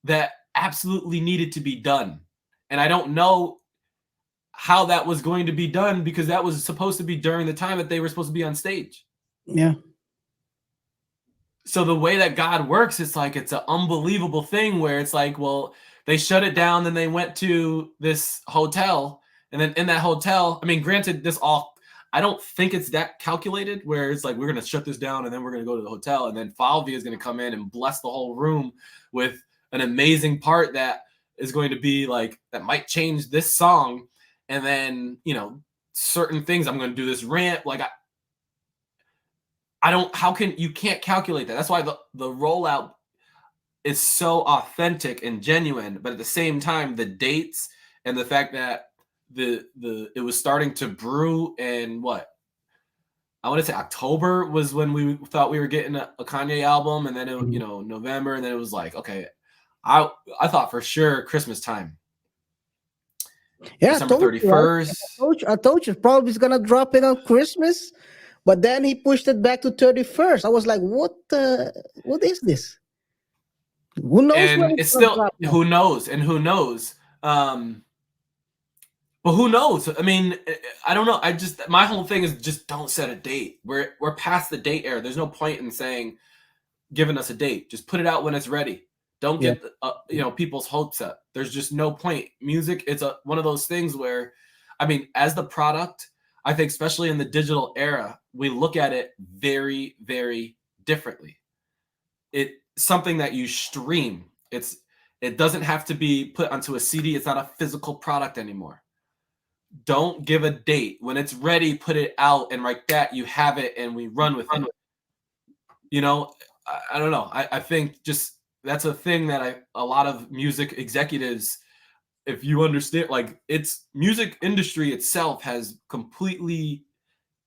that absolutely needed to be done. And I don't know how that was going to be done because that was supposed to be during the time that they were supposed to be on stage. Yeah. So the way that God works, it's like it's an unbelievable thing where it's like, well, they shut it down, then they went to this hotel, and then in that hotel, I mean, granted, I don't think it's that calculated where it's like, we're going to shut this down and then we're going to go to the hotel, and then Falvia is going to come in and bless the whole room with an amazing part that is going to be like, that might change this song. And then, certain things, I'm going to do this rant. Like, you can't calculate that. That's why the rollout is so authentic and genuine. But at the same time, the dates and the fact that it was starting to brew, and I want to say October was when we thought we were getting a Kanye album, and then November, and then it was like, okay, I thought for sure Christmas time. Yeah, December 31st. I told you probably he's gonna drop it on Christmas, but then he pushed it back to 31st. I was like, what is this? Who knows? And it's still who knows. But who knows? I mean, I don't know. My whole thing is just don't set a date. We're past the date era. There's no point in giving us a date. Just put it out when it's ready. Don't get people's hopes up. There's just no point. Music, it's one of those things where, I mean, as the product, I think especially in the digital era, we look at it very, very differently. It's something that you stream. It doesn't have to be put onto a CD. It's not a physical product anymore. Don't give a date. When it's ready, put it out, and like that, you have it, and we run with it. I don't know. I think just that's a thing that a lot of music executives, if you understand, like, it's music industry itself has completely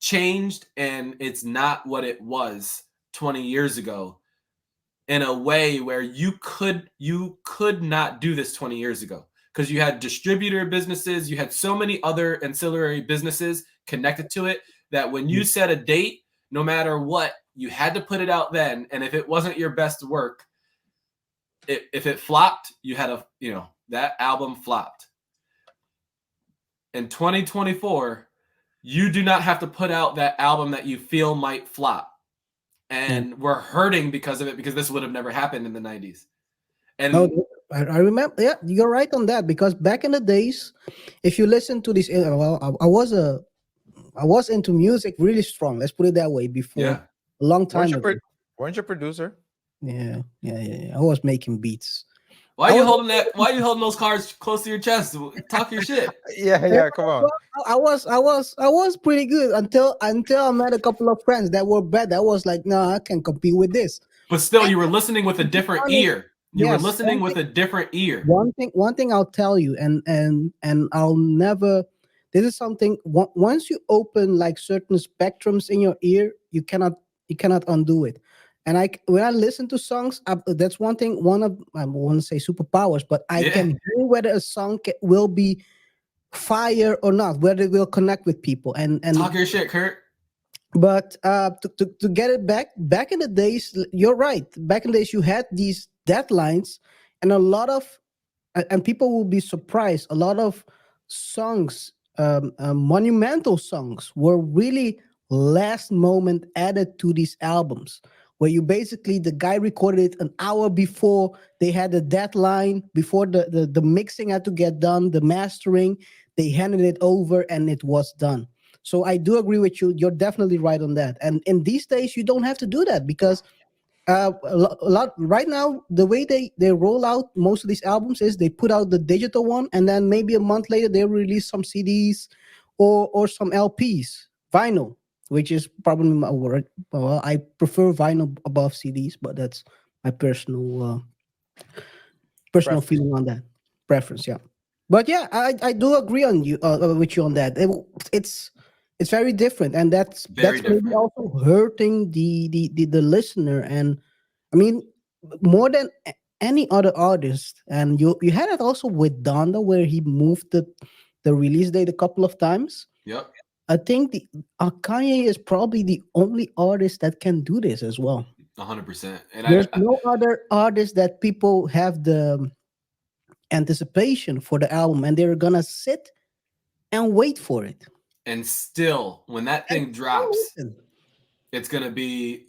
changed, and it's not what it was 20 years ago in a way where you could not do this 20 years ago. Because you had distributor businesses, you had so many other ancillary businesses connected to it that when you set a date, no matter what, you had to put it out then. And if it wasn't your best work, if it flopped, you had that album flopped. In 2024, you do not have to put out that album that you feel might flop. And we're hurting because of it, because this would have never happened in the 90s. And I remember, yeah, you're right on that, because back in the days, if you listen to this, I was into music really strong. Let's put it that way. Before a long time ago. Weren't you a producer? Yeah. I was making beats. Why are you holding those cards close to your chest? Talk your shit. Yeah. Come on. I was pretty good until I met a couple of friends that were bad. That was like, no, I can't compete with this. But still, you were listening with a different honest, ear. You were yes, listening with a different ear. one thing I'll tell you, and I'll never. This is something. Once you open like certain spectrums in your ear, you cannot undo it. And when I listen to songs, that's one thing. One of, I want to say superpowers, but I Yeah. can hear whether a song will be fire or not, whether it will connect with people. And Talk your shit, Kurt. but to get it back in the days, you're right. Back in the days, you had these deadlines, and a lot of and people will be surprised. A lot of songs, monumental songs, were really last moment added to these albums. Where you basically the guy recorded it an hour before they had the deadline, before the mixing had to get done, the mastering, they handed it over and it was done. So I do agree with you. You're definitely right on that. And in these days, you don't have to do that because a lot right now the way they roll out most of these albums is they put out the digital one and then maybe a month later they release some CDs or some LPs, vinyl, which is probably my word. Well, I prefer vinyl above CDs, but that's my personal Preference. feeling on that, preference. Yeah, but yeah, I do agree on you with you on that. It's very different, and Very that's maybe different. also hurting the listener. And I mean, more than any other artist. And you had it also with Donda, where he moved the release date a couple of times. Yep. I think the Kanye is probably the only artist that can do this as well. 100%. And There's no other artist that people have the anticipation for the album and they're gonna sit and wait for it. and still, when that thing And drops, listen. it's gonna be,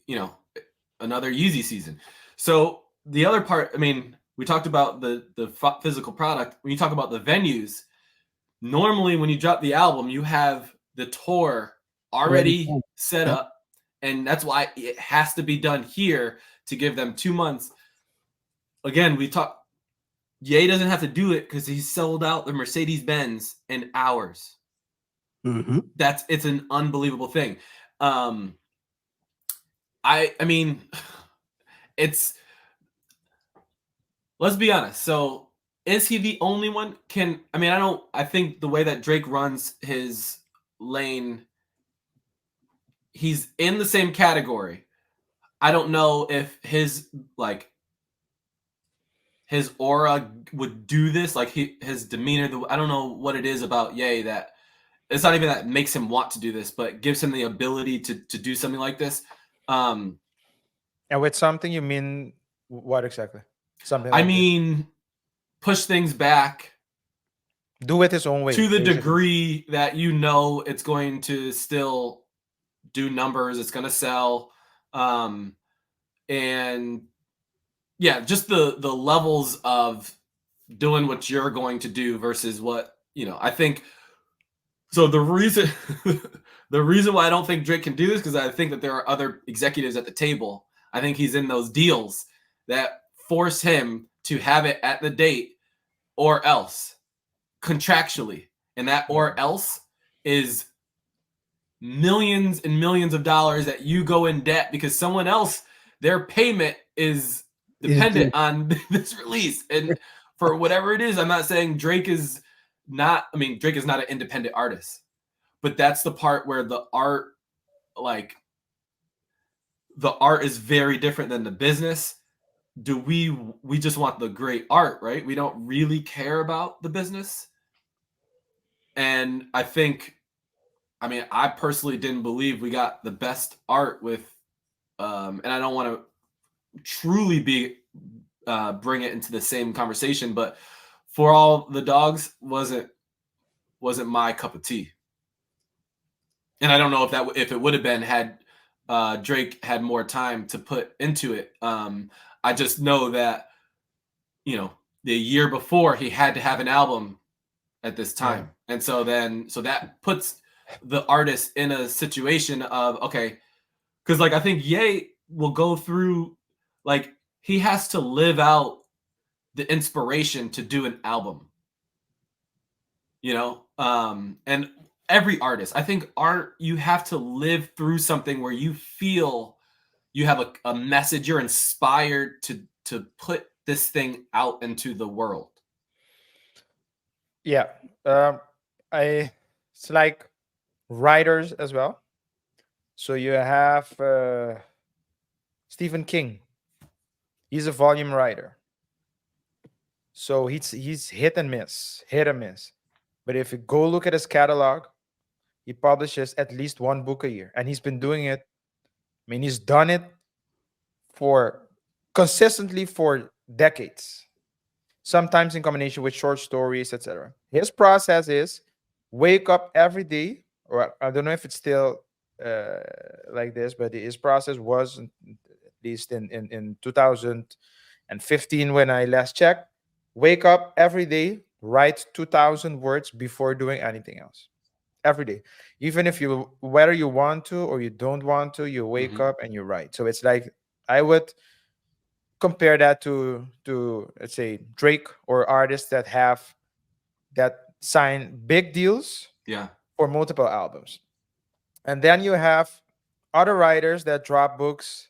another Yeezy season. So the other part, I mean, we talked about the physical product. When you talk about the venues, normally when you drop the album, you have the tour already Ready. set Yep. up, and that's why it has to be done here to give them 2 months. Again, we talk. Ye doesn't have to do it because he sold out the Mercedes-Benz in hours. Mm-hmm. It's an unbelievable thing. I mean, it's, let's be honest. So is he the only one? I think the way that Drake runs his lane, he's in the same category. I don't know if his aura would do this, like his demeanor. I don't know what it is about Ye that it's not even that makes him want to do this, but gives him the ability to do something like this. And with something, you mean what exactly? Something. I Like mean, push things back, do it his own way to the basically. degree that it's going to still do numbers, it's going to sell, and yeah, just the levels of doing what you're going to do versus what I think. So the reason why I don't think Drake can do this, because I think that there are other executives at the table. I think he's in those deals that force him to have it at the date or else, contractually. And that or else is millions and millions of dollars that you go in debt because someone else, their payment is dependent on this release. And for whatever it is, I'm not saying Drake is not an independent artist, but that's the part where the art is very different than the business. We just want the great art, right? We don't really care about the business. And I personally didn't believe we got the best art with, and I don't want to truly bring it into the same conversation, but For All the Dogs wasn't my cup of tea. And I don't know if it would have been had Drake had more time to put into it. I just know that, the year before he had to have an album at this time. Yeah. And so that puts the artist in a situation of, okay, because I think Ye will go through, he has to live out the inspiration to do an album, and every artist, I think art, you have to live through something where you feel you have a message. You're inspired to put this thing out into the world. Yeah. It's like writers as well. So you have Stephen King. He's a volume writer. So he's hit and miss. But if you go look at his catalog, he publishes at least one book a year. And he's been doing it. I mean, he's done it for consistently for decades. Sometimes in combination with short stories, etc. His process is wake up every day, or I don't know if it's still like this, but his process was, at least in 2015 when I last checked, wake up every day, write 2,000 words before doing anything else. Every day. Even if you, whether you want to or you don't want to, you wake up and you write. So it's like, I would compare that to let's say Drake, or artists that sign big deals for multiple albums. And then you have other writers that drop books,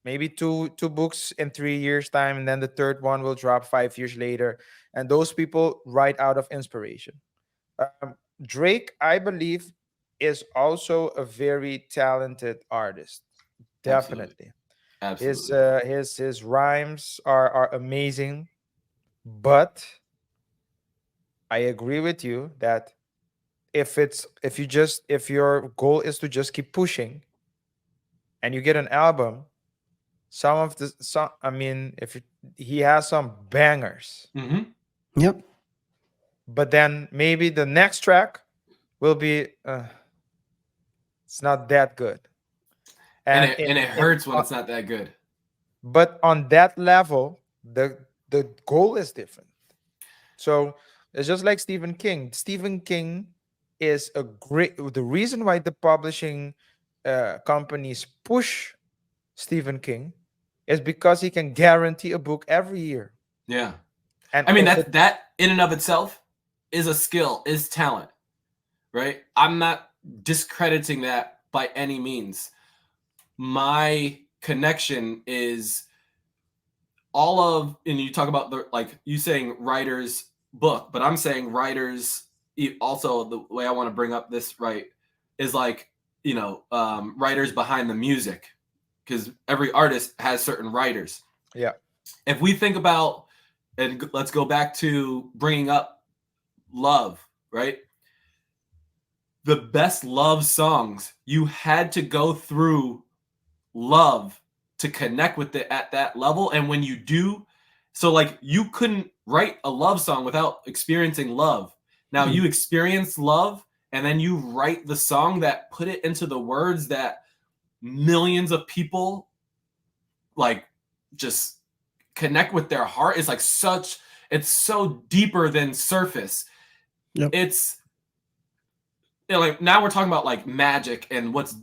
maybe two books in 3 years time, and then the third one will drop 5 years later, and those people write out of inspiration. Drake, I believe, is also a very talented artist. Definitely. Absolutely. His rhymes are amazing, but I agree with you that if your goal is to just keep pushing and you get an album, he has some bangers. Yep. But then maybe the next track will be it's not that good. And it hurts when it's not that good. But on that level, the goal is different. So it's just like Stephen King. Stephen King is the reason why the publishing companies push Stephen King is because he can guarantee a book every year. Yeah. And I mean, that in and of itself is a skill, is talent, right? I'm not discrediting that by any means. My connection is and you talk about you saying writer's book, but I'm saying writers, also the way I want to bring up this, right, is writers behind the music, because every artist has certain writers. Yeah. If we think about, and let's go back to bringing up love, right? The best love songs, you had to go through love to connect with it at that level. And when you do, so you couldn't write a love song without experiencing love. Now you experience love, and then you write the song that put it into the words that millions of people just connect with their heart. It's so deeper than surface. Yep. It's now we're talking about magic and what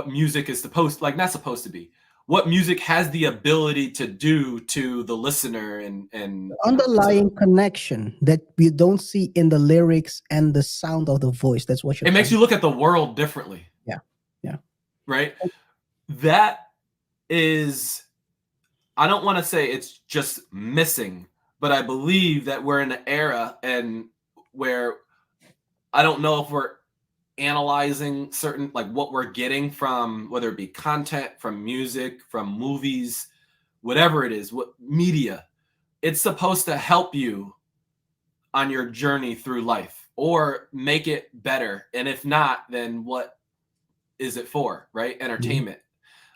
music is not supposed to be, what music has the ability to do to the listener, and underlying connection that you don't see in the lyrics and the sound of the voice. That's what it makes you look at the world differently. Yeah. Right. That is, I don't want to say it's just missing, but I believe that we're in an era and where I don't know if we're analyzing certain what we're getting from, whether it be content, from music, from movies, whatever it is, what media, it's supposed to help you on your journey through life or make it better. And if not, then what is it for, right? Entertainment.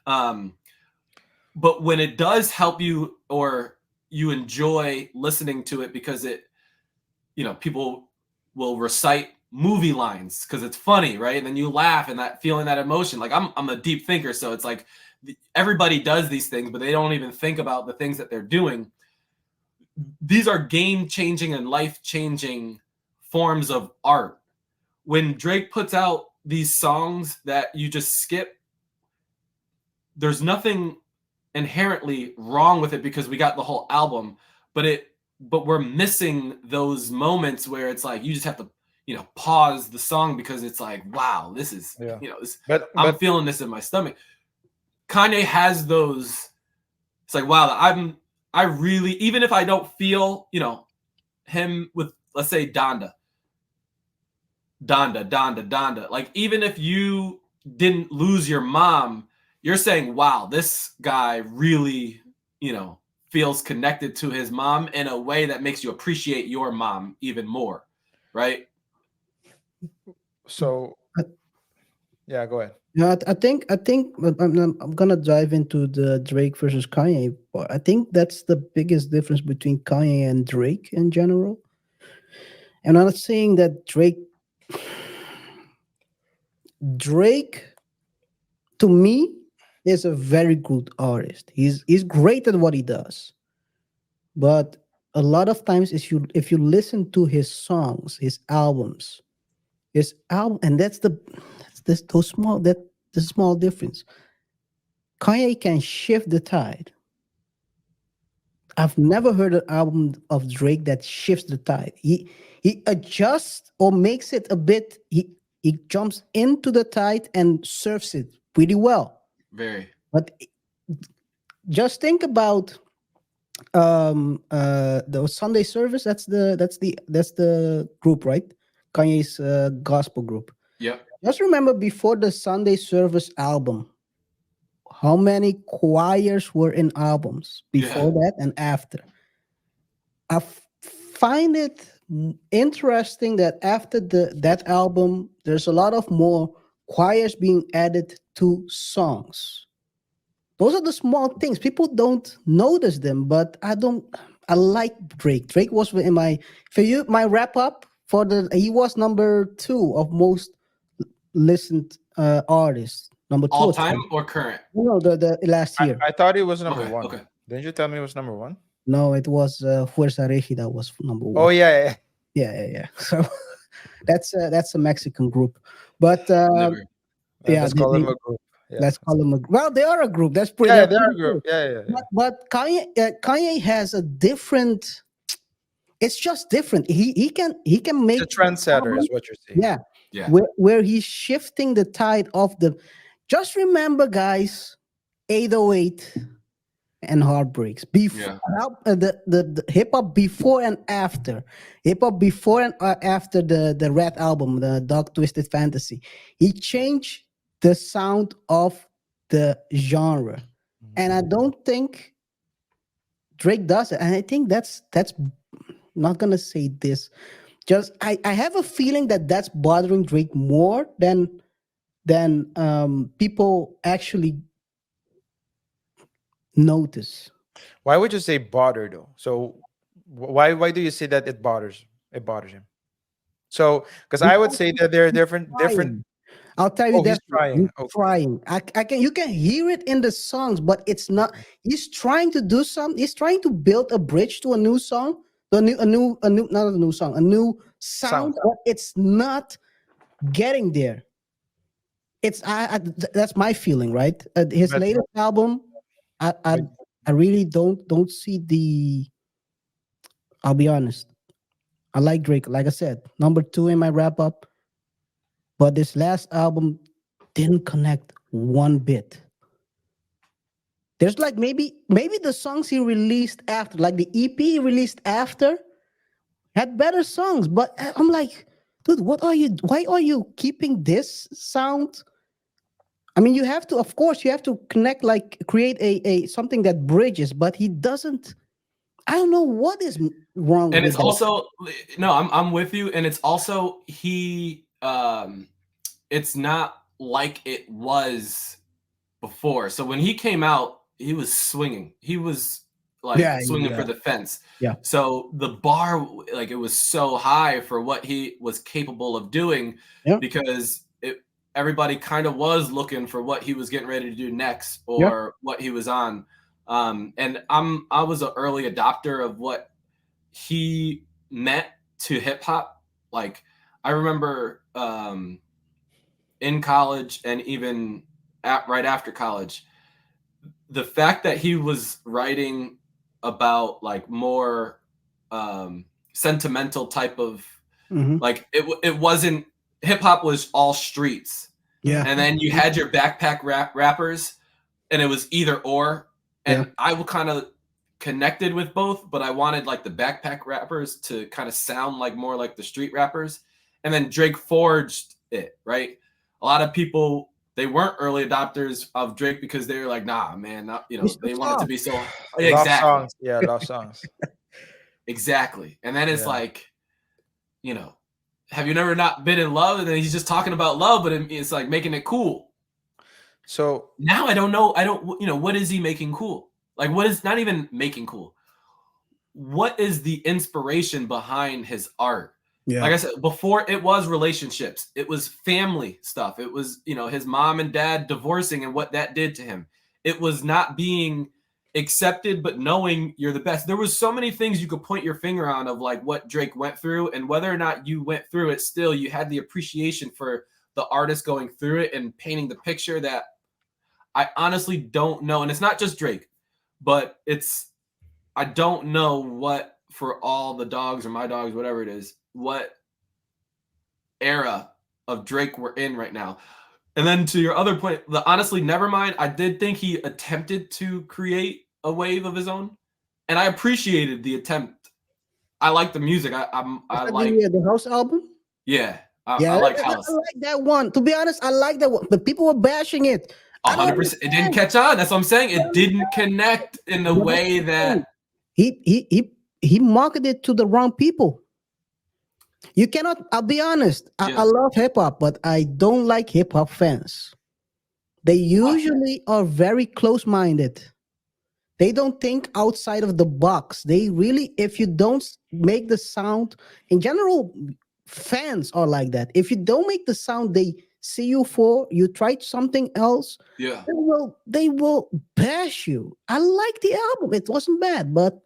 But when it does help you, or you enjoy listening to it because it, people will recite movie lines because it's funny, right? And then you laugh, and that feeling, that emotion. I'm a deep thinker, so it's everybody does these things, but they don't even think about the things that they're doing. These are game-changing and life-changing forms of art. When Drake puts out these songs that you just skip, there's nothing inherently wrong with it because we got the whole album, but we're missing those moments where it's you just have to pause the song because it's wow, this is I'm feeling this in my stomach. Kanye has those. It's like, wow, I really, even if I don't feel, you know, him with, let's say, Donda. Like, even if you didn't lose your mom, you're saying, wow, this guy really, you know, feels connected to his mom in a way that makes you appreciate your mom even more, right? So, yeah, go ahead. Yeah, I think I'm gonna dive into the Drake versus Kanye. I think that's the biggest difference between Kanye and Drake in general. And I'm not saying that Drake to me is a very good artist. He's great at what he does. But a lot of times if you listen to his songs, his album, and that's the small difference. Kanye can shift the tide. I've never heard an album of Drake that shifts the tide. He adjusts or makes it a bit. He jumps into the tide and surfs it pretty well. Very. But just think about the Sunday service. That's the group, right? Kanye's gospel group. Yep. Just remember before the Sunday service album, how many choirs were in albums before that and after. I find it interesting that after that album, there's a lot of more choirs being added to songs. Those are the small things. People don't notice them, but I like Drake. Drake was in my wrap up for he was number 2 of most listened artists. Number 2 all time or current? No, the last year. I thought it was number 1. Okay. Didn't you tell me it was number 1? No, it was Fuerza Regida was number 1. Oh yeah. Yeah. So that's a Mexican group, but Let's call them a group. Yeah. Let's call them a group. Well, they are a group. That's pretty. Yeah, they're a group. Yeah. But Kanye has a different. It's just different. He can make it's a trendsetter, is what you're saying. Yeah. Where he's shifting the tide of the. Just remember, guys, 808 and Heartbreaks. Before the hip hop before and after. Hip hop before and after the Rat album, the Dog Twisted Fantasy. He changed the sound of the genre. And I don't think Drake does it. And I think that's not gonna say this. Just I have a feeling that that's bothering Drake more than people actually notice. Why would you say bother though? So why do you say that it bothers him? So because I would say that there are different. I'll tell you he's trying. Trying. You can hear it in the songs, but it's not. He's trying to do something. He's trying to build a bridge to a new song, not a new song, a new sound. But it's not getting there. It's that's my feeling, right? His latest album, I really don't see the. I'll be honest. I like Drake, like I said, number 2 in my wrap up. But this last album didn't connect one bit. There's like maybe the songs he released after, like the EP he released after, had better songs. But I'm like, dude, why are you keeping this sound? I mean, you have to connect, like create a something that bridges, but he doesn't. I don't know what is wrong. And it's also I'm with you. And it's also it's not like it was before. So when he came out, he was swinging. He was like swinging for the fence. Yeah. So the bar, like it was so high for what he was capable of doing because everybody kind of was looking for what he was getting ready to do next or what he was on. And I was an early adopter of what he meant to hip hop. Like I remember in college and even right after college, the fact that he was writing about like more sentimental type of like it wasn't hip hop was all streets. Yeah. And then you had your backpack rappers and it was either or. And I will kind of connected with both, but I wanted like the backpack rappers to kind of sound like more like the street rappers. And then Drake forged it, right? A lot of people, they weren't early adopters of Drake because they were like, nah, man, not, you know, It's too they want it to soft. be so Love exactly, songs. Yeah, love songs. exactly. And then it's Yeah. like, you know, have you never not been in love? And then he's just talking about love, but it's like making it cool. So Now I don't know. I don't, you know, what is he making cool? Like, what is not even making cool? What is the inspiration behind his art? Yeah. Like I said before, it was relationships, it was family stuff, it was, you know, his mom and dad divorcing and what that did to him. It was not being accepted, but knowing you're the best. There was so many things you could point your finger on of like what Drake went through, and whether or not you went through it, still you had the appreciation for the artist going through it and painting the picture that I honestly don't know. And it's not just Drake, but I don't know what for all the dogs or my dogs, whatever it is, what era of Drake we're in right now. And then to your other point, the honestly, never mind. I did think he attempted to create a wave of his own, and I appreciated the attempt. I like the music. I like The house album. yeah. I Yeah, like I house. like that one. To be honest, I like that one, but people were bashing it. I don't 100%. It didn't understand. catch on. That's what I'm saying. It didn't connect in the way that He marketed to the wrong people. You cannot. I'll be honest. Yeah. I love hip hop, but I don't like hip hop fans. They usually are very close minded. They don't think outside of the box. They really, if you don't make the sound, in general, fans are like that. If you don't make the sound they see you for, you try something else, yeah. they will bash you. I like the album. It wasn't bad, but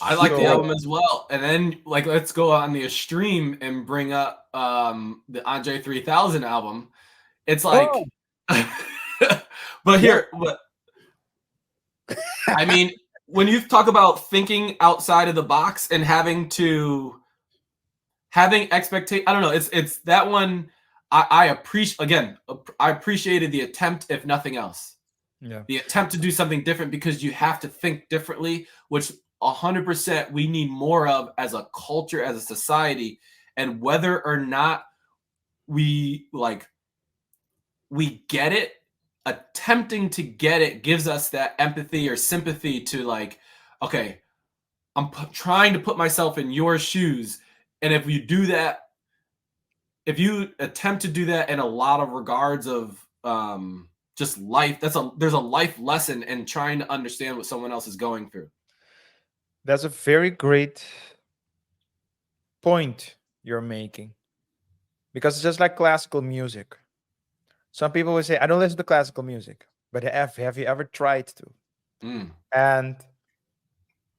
I like the So- album as well. And then like let's go on the extreme and bring up the Andre 3000 album. It's like but here but I mean, when you talk about thinking outside of the box and having expectation, I don't know, it's that one I appreciate. Again, I appreciated the attempt, if nothing else. Yeah. The attempt to do something different, because you have to think differently, which 100% we need more of as a culture, as a society. And whether or not we get it, attempting to get it gives us that empathy or sympathy to like, okay, I'm trying to put myself in your shoes. And if you do that, if you attempt to do that in a lot of regards of just life, there's a life lesson in trying to understand what someone else is going through. That's a very great point you're making, because it's just like classical music. Some people will say, I don't listen to classical music, but have you ever tried to? And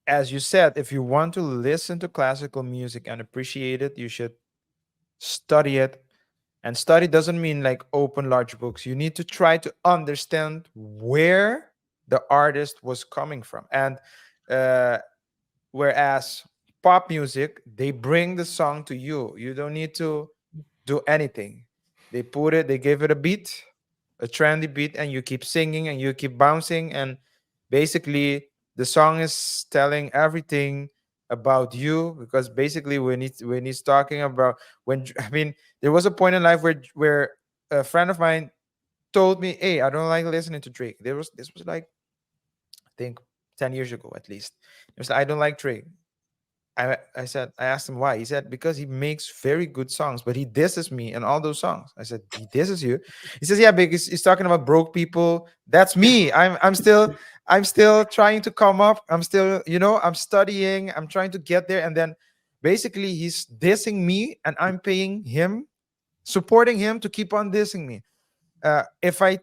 as you said, if you want to listen to classical music and appreciate it, you should study it. And study doesn't mean like open large books. You need to try to understand where the artist was coming from. And whereas pop music, they bring the song to you. You don't need to do anything. They give it a beat, a trendy beat, and you keep singing and you keep bouncing. And basically, the song is telling everything about you, because basically when he's talking about there was a point in life where a friend of mine told me, hey, I don't like listening to Drake. This was like, I think 10 years ago at least. It was like, I don't like Drake. I asked him why. He said, because he makes very good songs, but he disses me in all those songs. I said, he disses you? He says, yeah, because he's talking about broke people. That's me. I'm still trying to come up. I'm still, I'm studying. I'm trying to get there. And then basically he's dissing me, and I'm paying him, supporting him to keep on dissing me. If I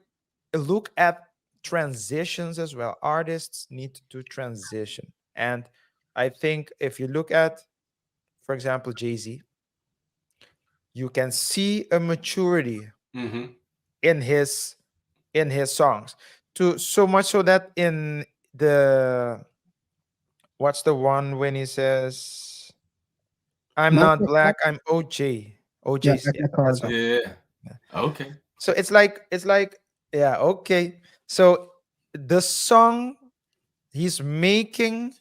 look at transitions as well, artists need to transition. And I think if you look at, for example, Jay-Z, you can see a maturity in his songs, to so much so that in the, what's the one when he says, I'm not black, I'm OJ. OJ. Yeah. Okay. So it's like, yeah, okay. So the song he's making,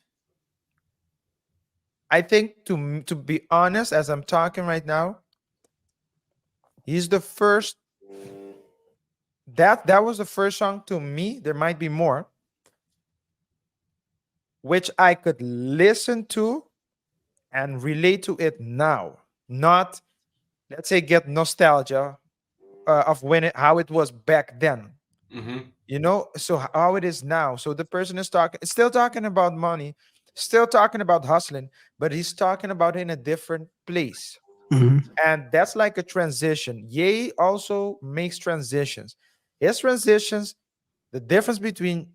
I think to be honest, as I'm talking right now, he's the first. That was the first song to me. There might be more, which I could listen to and relate to it now. Not, let's say, get nostalgia of how it was back then. Hmm. So how it is now. So the person is still talking about money, still talking about hustling, but he's talking about it in a different place. Mhm. And that's like a transition. Ye also makes transitions. His transitions, the difference between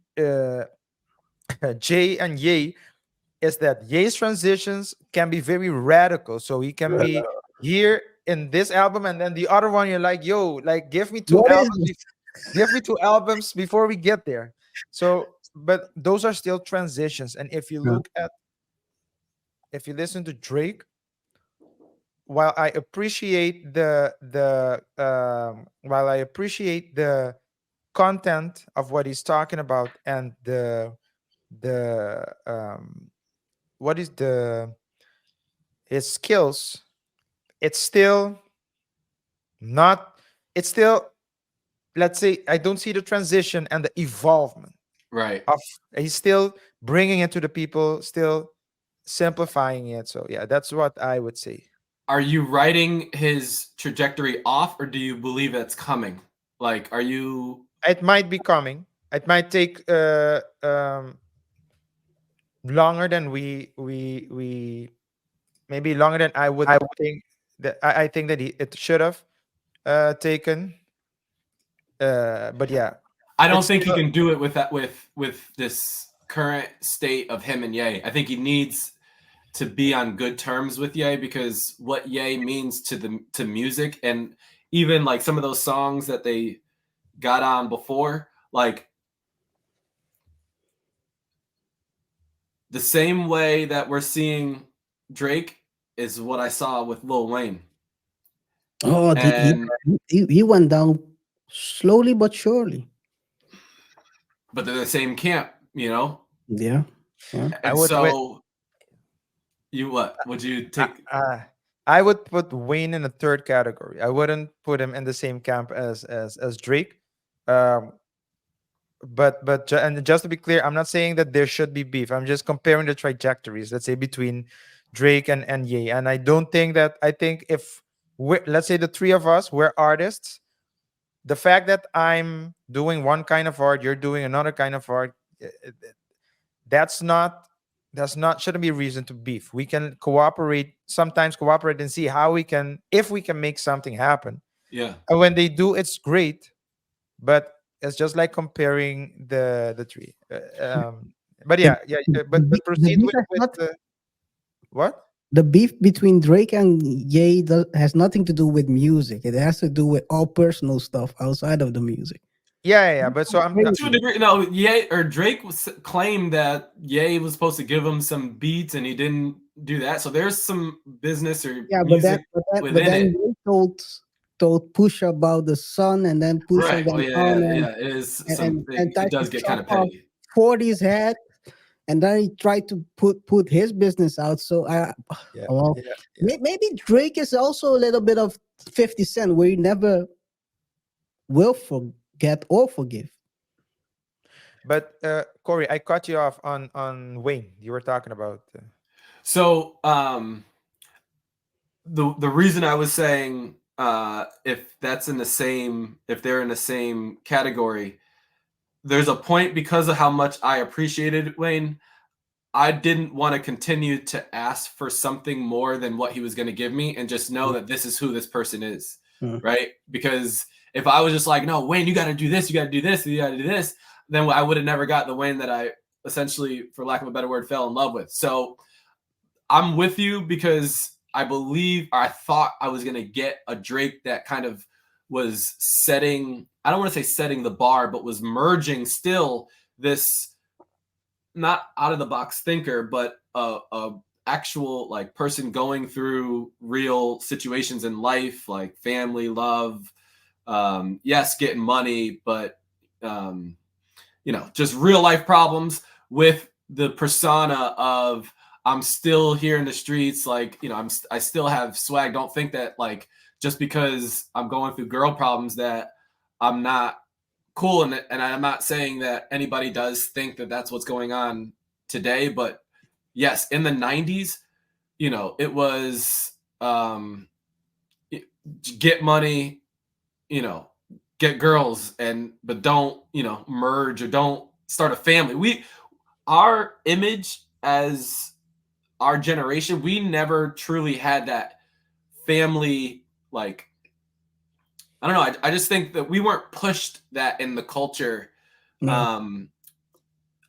Jay and Ye is that Ye's transitions can be very radical. So he can be here in this album, and then the other one, you're like, yo, like give me two What is albums, this? give me two albums before we get there. So, but those are still transitions. And if you listen to Drake, while I appreciate the content of what he's talking about, and the what is the his skills, it's still not it's still, let's say, I don't see the transition and the evolvement Right. of, he's still bringing it to the people, still simplifying it. So yeah, that's what I would say. Are you writing his trajectory off, or do you believe it's coming? Like, are you? It might be coming. It might take longer than we maybe longer than I would think that I think that it should have taken. But yeah, I don't it's think he still, can do it with that with this current state of him and Ye. I think he needs to be on good terms with Ye, because what Ye means to music, and even like some of those songs that they got on before, like the same way that we're seeing Drake is what I saw with Lil Wayne. Oh, And he went down slowly but surely. but they're the same camp, you know? Yeah. Yeah. I And would so you what? Would you take? I would put Wayne in a third category. I wouldn't put him in the same camp as Drake. Um, and just to be clear, I'm not saying that there should be beef. I'm just comparing the trajectories. Let's say between Drake and Ye. And I don't think that. I think if let's say the three of us, we're artists. The fact that I'm doing one kind of art, you're doing another kind of art, that's not shouldn't be a reason to beef. We can sometimes cooperate and see how we can, if we can make something happen. Yeah. And when they do, it's great. But it's just like comparing the three. But The, yeah, yeah. the But proceed beef with has not what? the beef between Drake and Ye has nothing to do with music. It has to do with all personal stuff outside of the music. Yeah. But so I'm To a degree, no. Ye or Drake claimed that Ye was supposed to give him some beats, and he didn't do that. So there's some business or Yeah, music but within then it. Ye told Pusha about the sun, and then Pusha Right. Well, went on yeah. It is and something. It tried to does get kind chop of off petty. 40's head, and then he tried to put his business out. So yeah, well, yeah, yeah. maybe Drake is also a little bit of 50 Cent, where he never will forget or forgive. But Corey, I cut you off on Wayne. You were talking about. So the reason I was saying if they're in the same category, there's a point, because of how much I appreciated Wayne, I didn't want to continue to ask for something more than what he was going to give me, and just know that this is who this person is, right? Because if I was just like, no, Wayne, you got to do this, you got to do this, you got to do this, then I would have never got the Wayne that I essentially, for lack of a better word, fell in love with. So I'm with you, because I thought I was going to get a Drake that kind of was setting, I don't want to say setting the bar, but was merging still this not out of the box thinker, but a actual like person going through real situations in life, like family, love, yes, getting money, but just real life problems with the persona of I'm still here in the streets, like, I still have swag. Don't think that like just because I'm going through girl problems that I'm not cool. And I'm not saying that anybody does think that that's what's going on today, but yes, in the 90s, it was get money, get girls, but don't, merge or don't start a family. Our image as our generation, we never truly had that family, like, I don't know. I just think that we weren't pushed that in the culture. No.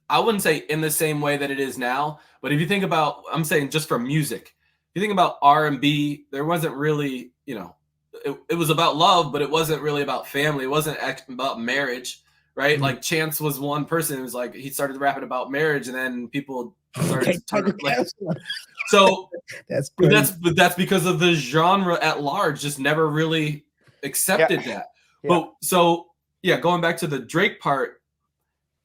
I wouldn't say in the same way that it is now, but if you think about, I'm saying just from music, if you think about R&B, there wasn't really, it was about love, but it wasn't really about family. It wasn't about marriage, right? Mm. Like Chance was one person who was like, he started rapping about marriage, and then people started to turn like, so that's but crazy. that's because of the genre at large just never really accepted that. But so going back to the Drake part,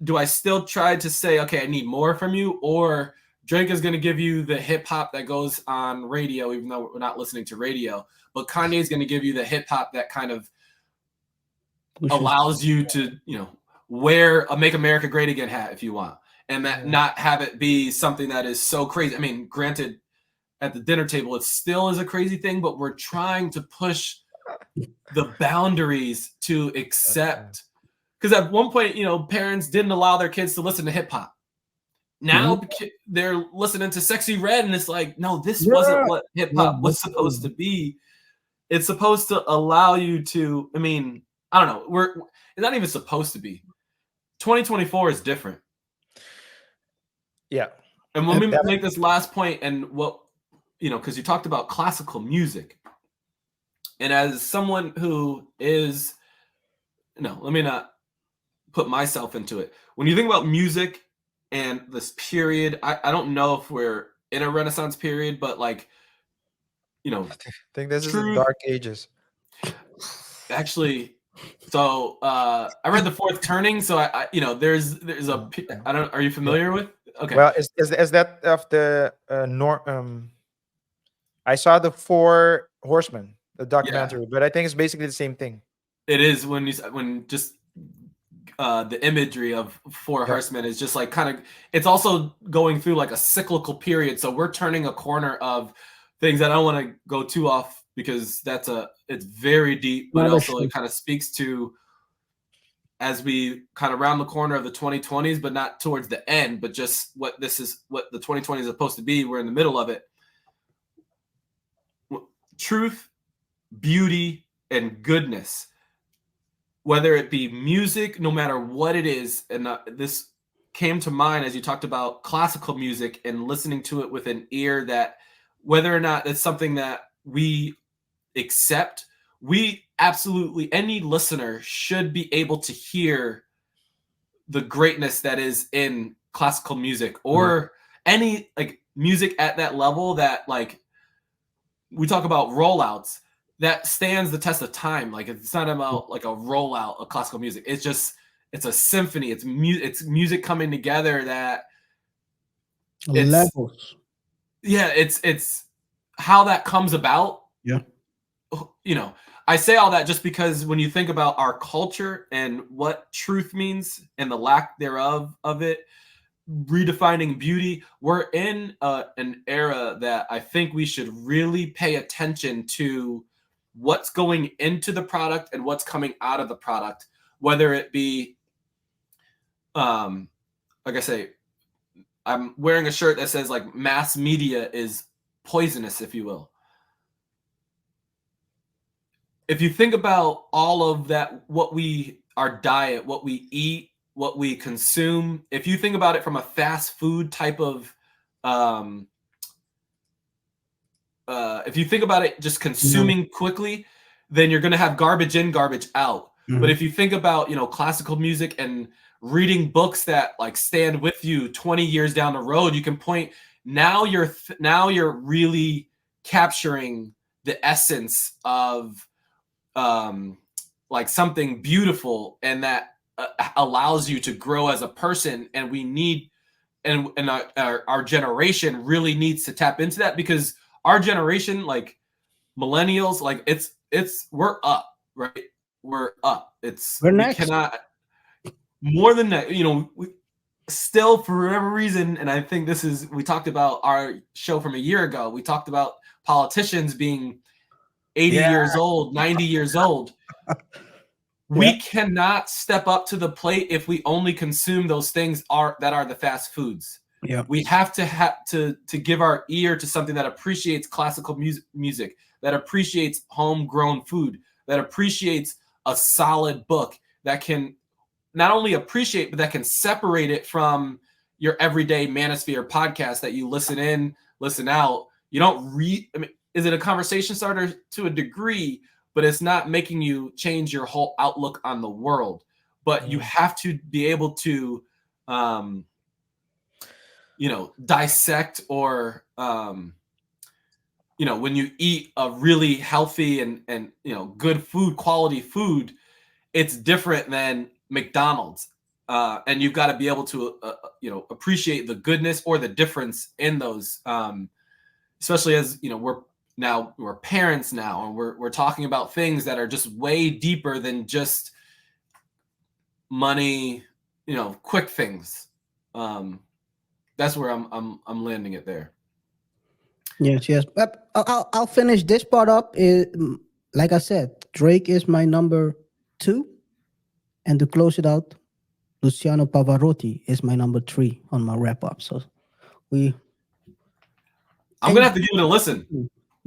do I still try to say, okay, I need more from you, or Drake is going to give you the hip hop that goes on radio, even though we're not listening to radio, but Kanye is going to give you the hip hop that kind of allows you to, wear a Make America Great Again hat if you want, and that not have it be something that is so crazy. I mean, granted, at the dinner table, it still is a crazy thing, but we're trying to push the boundaries to accept. Because at one point, parents didn't allow their kids to listen to hip hop. Now they're listening to Sexy Red, and it's like, no, this wasn't what hip hop was supposed to be. It's supposed to allow you to, I mean, I don't know. It's not even supposed to be. 2024 is different. Yeah. And when we make this last point, and what, because you talked about classical music, and as someone who is, let me not put myself into it. When you think about music and this period, I don't know if we're in a Renaissance period, but like, I think this is the Dark Ages. Actually, so I read The Fourth Turning, so I there's a, I don't, are you familiar with? Okay. Well, is that of the I saw the Four Horsemen, the documentary, but I think it's basically the same thing. It is when just the imagery of Four Horsemen is just like kind of, it's also going through like a cyclical period. So we're turning a corner of things that I don't want to go too off, because it's very deep, but also it kind of speaks to, as we kind of round the corner of the 2020s, but not towards the end, but just what the 2020s is supposed to be. We're in the middle of it. Truth, beauty, and goodness, whether it be music, no matter what it is. And this came to mind as you talked about classical music and listening to it with an ear that, whether or not it's something that we accept, we absolutely, any listener should be able to hear the greatness that is in classical music, or any like music at that level that, like, we talk about rollouts that stands the test of time. Like, it's not about like a rollout of classical music. It's just, it's a symphony. It's music coming together that levels. Yeah, it's how that comes about. Yeah. I say all that just because when you think about our culture and what truth means and the lack thereof of it, redefining beauty, we're in an era that I think we should really pay attention to what's going into the product and what's coming out of the product, whether it be, like I say, I'm wearing a shirt that says like mass media is poisonous, if you will. If you think about all of that, our diet, what we eat, what we consume, if you think about it from a fast food type of, if you think about it just consuming quickly, then you're going to have garbage in, garbage out. But if you think about, classical music and reading books that like stand with you 20 years down the road, you can point, now you're really capturing the essence of like something beautiful, and that allows you to grow as a person, and we need, and our generation really needs to tap into that, because our generation, like millennials, like we're up, right? We're up. We're We next. cannot more than that. We still, for whatever reason, and I think we talked about our show from a year ago. We talked about politicians being 80 years old, 90 years old. We cannot step up to the plate if we only consume those things that are the fast foods. Yeah. We have to give our ear to something that appreciates classical music, that appreciates homegrown food, that appreciates a solid book, that can not only appreciate, but that can separate it from your everyday manosphere podcast that you listen in, listen out. You don't read. I mean, is it a conversation starter to a degree, but it's not making you change your whole outlook on the world. But you have to be able to, dissect, or, when you eat a really healthy and good food, quality food, it's different than McDonald's. And you've got to be able to, appreciate the goodness or the difference in those, especially as, we're parents now, and we're talking about things that are just way deeper than just money, quick things. That's where I'm landing it there. Yes. But I'll finish this part up. Like I said, Drake is my number 2, and to close it out, Luciano Pavarotti is my number 3 on my wrap up. So I'm gonna have to give it a listen.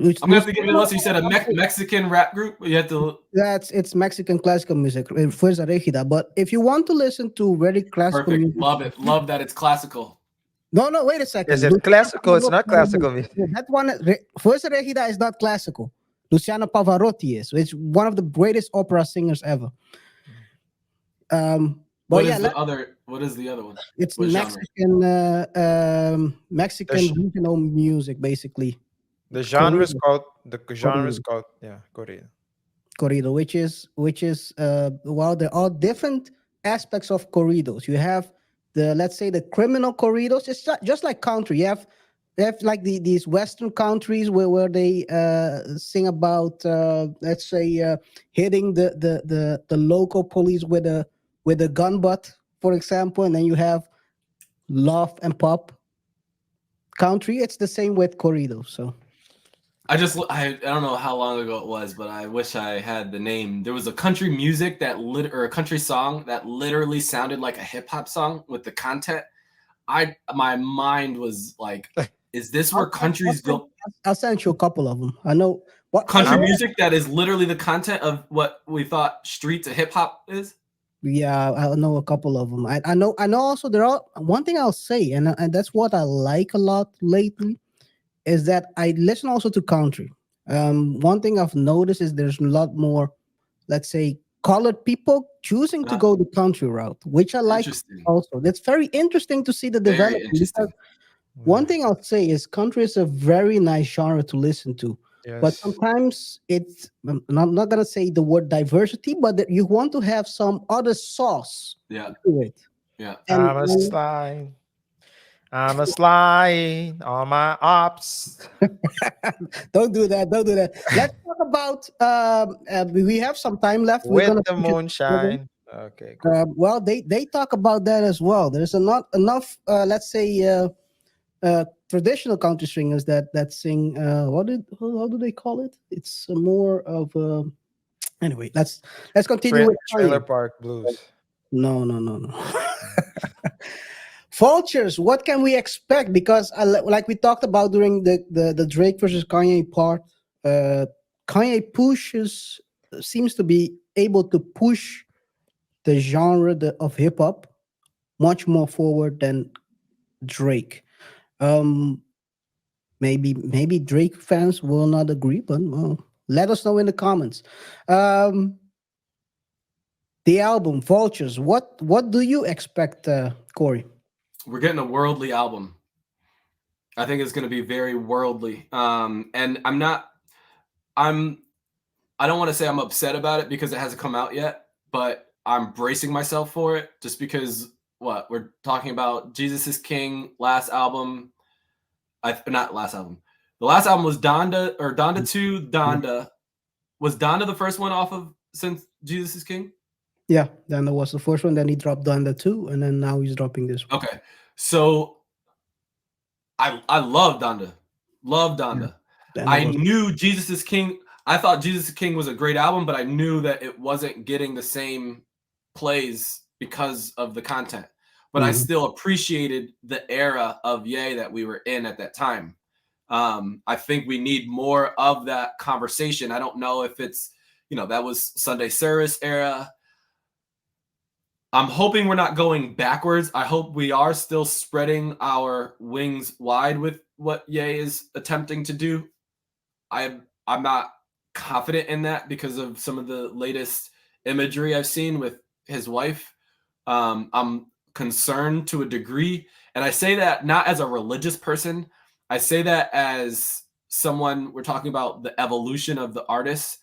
I'm gonna have to give it a listen. You said a Mexican rap group. You have to. It's Mexican classical music, Fuerza Regida. But if you want to listen to very classical Perfect. music, Love it. Love that it's classical. No, wait a second. Is it classical? It's not classical music. That one, Fuerza Regida, is not classical. Luciano Pavarotti is. It's one of the greatest opera singers ever. What is the other one? It's What Mexican regional music, basically. The genre is Corrido. called corrido. Corrido, which is there are different aspects of corridos. You have let's say the criminal corridos. It's just like country. You have like these Western countries where they sing about let's say hitting the local police with a gun butt, for example, and then you have love and pop country. It's the same with corrido. So I don't know how long ago it was, but I wish I had the name. There was a country music or a country song that literally sounded like a hip hop song with the content. My mind was like, is this where countries go? I'll send you a couple of them. I know what Country music that is literally the content of what we thought street to hip hop is. Yeah, I know a couple of them. I know also there are one thing I'll say, and that's what I like a lot lately, is that I listen also to country. One thing I've noticed is there's a lot more, let's say, colored people choosing to go the country route, which I like also. That's very interesting to see the development. Because one thing I'll say is country is a very nice genre to listen to. Yes. But sometimes I'm not going to say the word diversity, but that you want to have some other sauce to it. Yeah. I'm a slide on my ops. Don't do that. Let's talk about, we have some time left. With the moonshine. Okay, cool. Well, they talk about that as well. There's not enough, let's say, traditional country singers that sing how do they call it? It's more of anyway. Let's continue with Trailer Park Blues. No. Vultures, what can we expect? Because like we talked about during the Drake versus Kanye part, Kanye seems to be able to push the genre of hip hop much more forward than Drake. Maybe Drake fans will not agree, but let us know in the comments. The album Vultures, what do you expect, Corey? We're getting a worldly album. I think it's going to be very worldly. And I don't want to say I'm upset about it because it hasn't come out yet, but I'm bracing myself for it just because what we're talking about. Jesus is King, last album. Not last album. The last album was Donda or Donda 2. Donda. Was Donda the first one off of since Jesus is King? Yeah, Donda was the first one. Then he dropped Donda 2, and then now he's dropping this one. Okay, so I love Donda. Love Donda. I knew Jesus is King. I thought Jesus is King was a great album, but I knew that it wasn't getting the same plays because of the content. But I still appreciated the era of Ye that we were in at that time. I think we need more of that conversation. I don't know if it's, that was Sunday service era. I'm hoping we're not going backwards. I hope we are still spreading our wings wide with what Ye is attempting to do. I'm not confident in that because of some of the latest imagery I've seen with his wife. I'm concerned to a degree. And I say that not as a religious person. I say that as someone, we're talking about the evolution of the artist.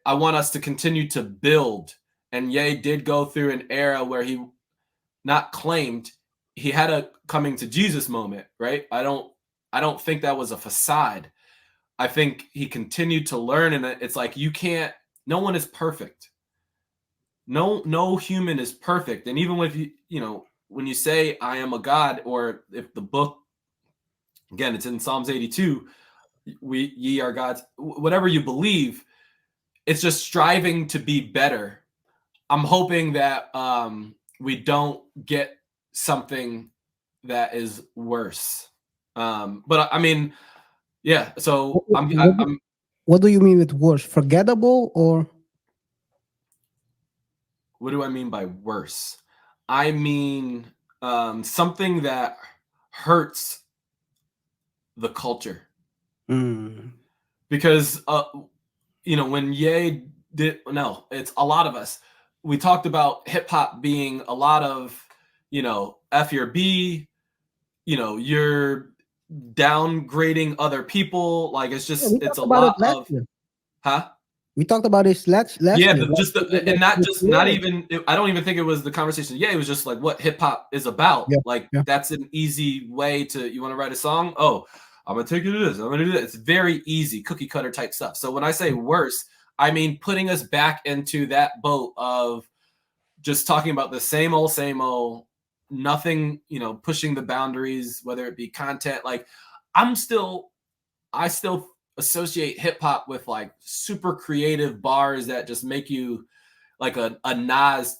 I want us to continue to build. And Ye did go through an era where he not claimed he had a coming to Jesus moment, right? I don't think that was a facade. I think he continued to learn, and it's like no one is perfect. No human is perfect. And even with when you say I am a God, or if the book, again, it's in Psalms 82, ye are gods, whatever you believe, it's just striving to be better. I'm hoping that we don't get something that is worse. But I mean, yeah. So what do you mean with worse? Forgettable or? What do I mean by worse? I mean something that hurts the culture. Because when Ye did, no, it's a lot of us. We talked about hip hop being a lot of, F your B, you're downgrading other people. Like it's just, it's a lot of, huh? We talked about this last yeah, year. But not even, I don't even think it was the conversation. Yeah, it was just like what hip hop is about. Yeah. That's an easy way you want to write a song? Oh, I'm going to take you to this. I'm going to do that. It's very easy, cookie cutter type stuff. So when I say worse, I mean putting us back into that boat of just talking about the same old, nothing, pushing the boundaries, whether it be content. Like I still associate hip hop with like super creative bars that just make you like a Nas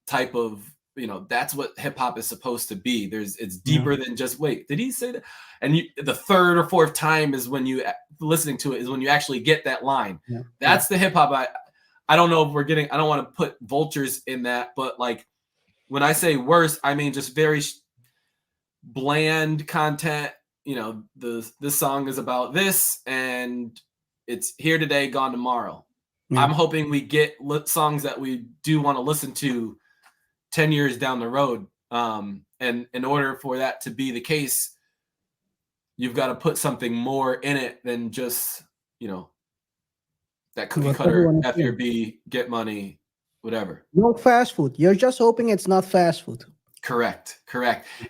type of, that's what hip hop is supposed to be. It's deeper than just, wait, did he say that? And the third or fourth time is when you listening to it is when you actually get that line. That's the hip hop. I don't know if we're getting, I don't want to put Vultures in that, but like when I say worse, I mean just very bland content. This song is about this and it's here today, gone tomorrow. I'm hoping we get songs that we do want to listen to 10 years down the road. And in order for that to be the case, you've got to put something more in it than just, that cookie cutter, F your B, get money, whatever. No fast food. You're just hoping it's not fast food. Correct.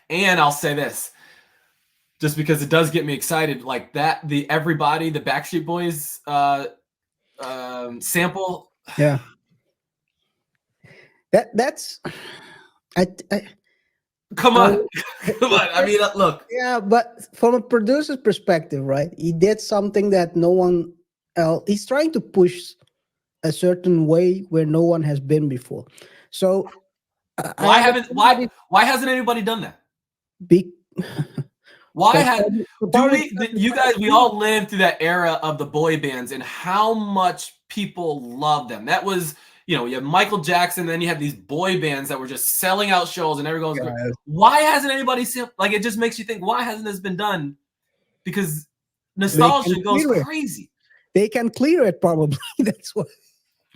And I'll say this, just because it does get me excited, like that, the Everybody, the Backstreet Boys sample. Yeah. That's Come on. I mean, look. Yeah, but from a producer's perspective, right? He did something that no one else. He's trying to push a certain way where no one has been before. So why hasn't anybody done that? We all lived through that era of the boy bands and how much people love them. That was, you have Michael Jackson, then you have these boy bands that were just selling out shows and everyone's going, why hasn't anybody seen, like, it just makes you think, why hasn't this been done? Because nostalgia goes crazy. They can clear it probably. That's what.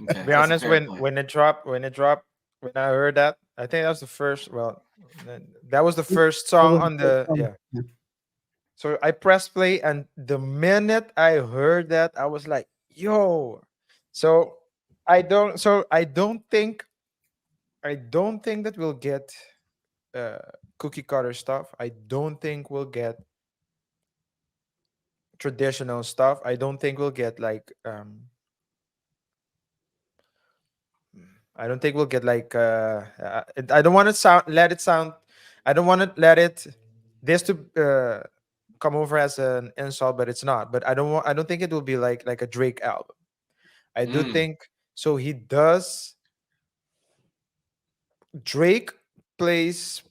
Okay, to be honest, when it dropped, when I heard that, I think that was the first. Well, that was the first song on the So I pressed play, and the minute I heard that, I was like, "Yo!" So I don't think I don't think that we'll get cookie cutter stuff. I don't think we'll get traditional stuff. I don't think we'll get like I don't think we'll get like I don't want to sound I don't want to let it this to come over as an insult, but it's not. But I don't think it will be like a Drake album. I do think so. He does. Drake plays.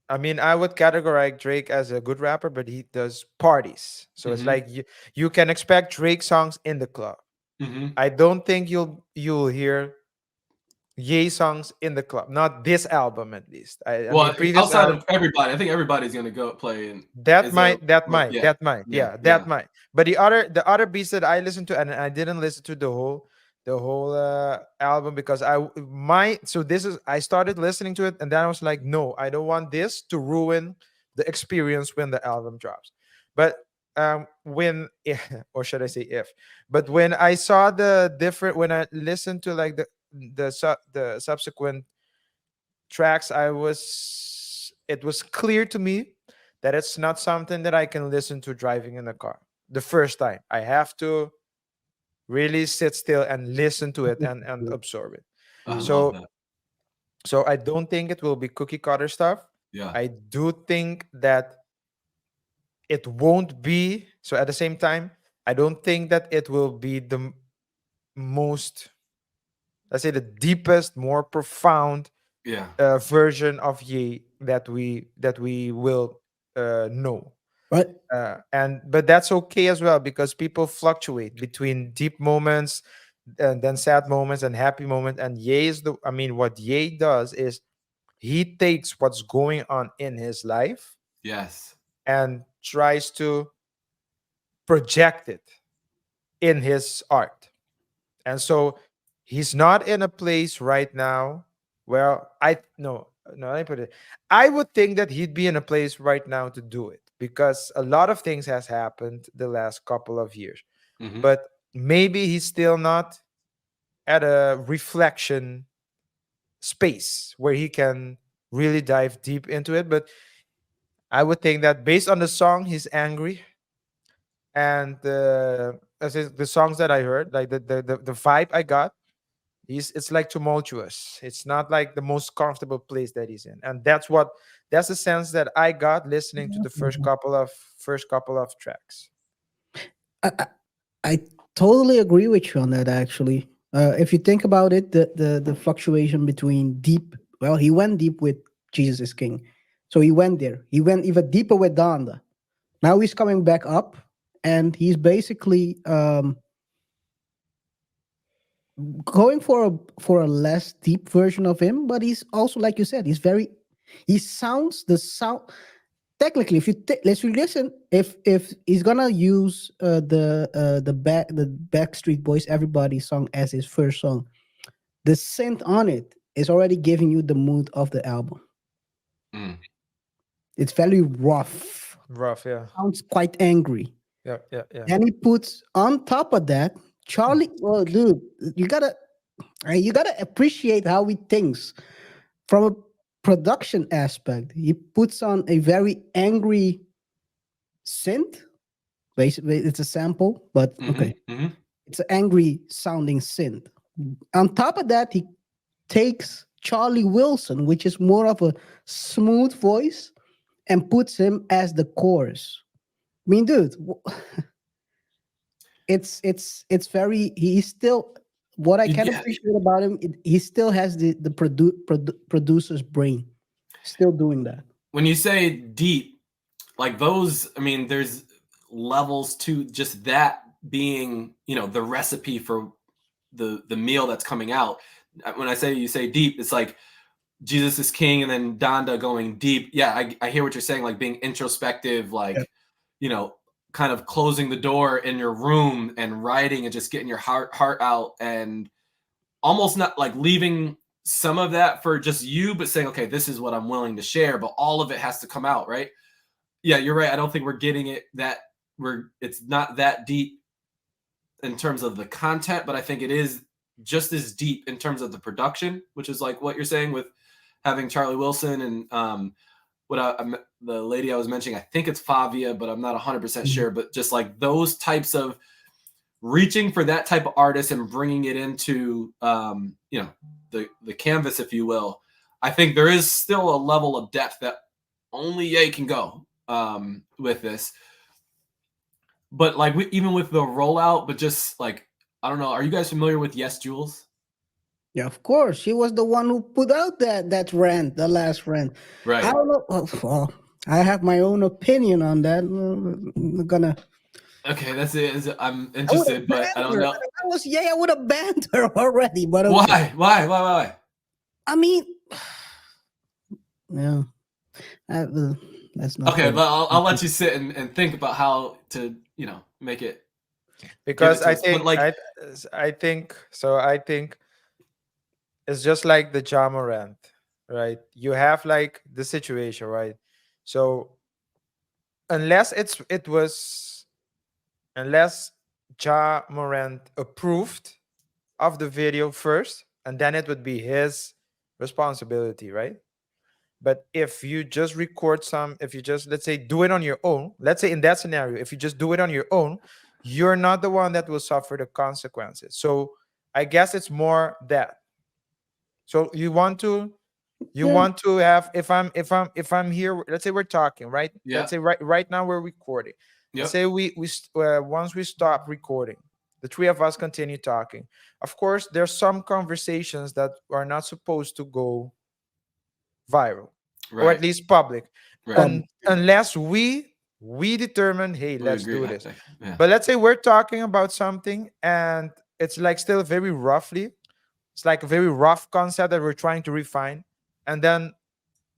I mean, I would categorize Drake as a good rapper, but he does parties. So it's like you can expect Drake songs in the club. I don't think you'll hear Ye songs in the club. Not this album, at least. I mean, previous outside album, of everybody, I think everybody's gonna go play. And that might. yeah. But the other beats that I listened to, and I didn't listen to the whole album because I started listening to it, and then I was like, no, I don't want this to ruin the experience when the album drops. But when or should I say if? But when I saw when I listened to like the subsequent tracks, it was clear to me that it's not something that I can listen to driving in the car the first time. I have to really sit still and listen to it and absorb it. I love that. So I don't think it will be cookie cutter stuff. Yeah. I do think that it won't be. So at the same time, I don't think that it will be the most, let's say, the deepest, more profound version of Ye that we will know. Right. But that's okay as well, because people fluctuate between deep moments and then sad moments and happy moments. And what Ye does is he takes what's going on in his life, yes, and tries to project it in his art. And so he's not in a place right now where let me put it. I would think that he'd be in a place right now to do it, because a lot of things has happened the last couple of years. But maybe he's still not at a reflection space where he can really dive deep into it. But I would think that based on the song, he's angry. And the songs that I heard, like the vibe I got, it's like tumultuous. It's not like the most comfortable place that he's in. And that's the sense that I got listening to the first couple of tracks. I totally agree with you on that, actually. If you think about it, the fluctuation between deep, well, he went deep with Jesus is King. So he went there. He went even deeper with Donda. Now he's coming back up, and he's basically going for a less deep version of him. But he's also, like you said, he sounds the sound. Technically, if you listen, if he's gonna use the Backstreet Boys Everybody song as his first song, the synth on it is already giving you the mood of the album. It's very rough. Yeah. Sounds quite angry. Yeah. And he puts on top of that Charlie. Well, dude, you gotta appreciate how he thinks from a production aspect. He puts on a very angry synth. Basically, it's a sample, but okay. It's an angry sounding synth. On top of that, he takes Charlie Wilson, which is more of a smooth voice, and puts him as the chorus. I mean, dude, it's very. He's still, what I can appreciate about him. He still has the producer's brain. Still doing that. When you say deep, like those, I mean, there's levels to just that being, the recipe for the meal that's coming out. When you say deep, it's like Jesus is King and then Donda going deep. Yeah, I hear what you're saying, like being introspective, like, kind of closing the door in your room and writing and just getting your heart out, and almost not like leaving some of that for just you, but saying, okay, this is what I'm willing to share, but all of it has to come out, right? Yeah, you're right. I don't think we're getting it it's not that deep in terms of the content, but I think it is just as deep in terms of the production, which is like what you're saying with having Charlie Wilson and the lady I was mentioning, I think it's Favia, but I'm not 100% sure. But just like those types of reaching for that type of artist and bringing it into the canvas, if you will. I think there is still a level of depth that only Ye can go with this. But like even with the rollout, but just like, I don't know, are you guys familiar with Yes Jules? Yeah, of course. She was the one who put out that rant, the last rant. Right. I don't know. Well, I have my own opinion on that. I'm gonna. Okay, that's it. I'm interested, but I don't know. If I was Ye, I would have banned her already. But okay. Why? I mean, no, that's not okay. But I'll let you sit and think about how to make it. Because I think it's just like the Ja Morant, right? You have like the situation, right? So unless Ja Morant approved of the video first, and then it would be his responsibility, right? But if you just if you just, let's say, do it on your own, let's say in that scenario, if you just do it on your own, you're not the one that will suffer the consequences. So I guess it's more that. So you want to have, if I'm here, let's say we're talking, right? Yeah. Let's say right now we're recording. Yep. Let's say once we stop recording, the three of us continue talking. Of course, there's some conversations that are not supposed to go viral, Right. or at least public, Right. unless we determine, hey, let's do this. Yeah. But let's say we're talking about something and it's like still very roughly, it's like a very rough concept that we're trying to refine, and then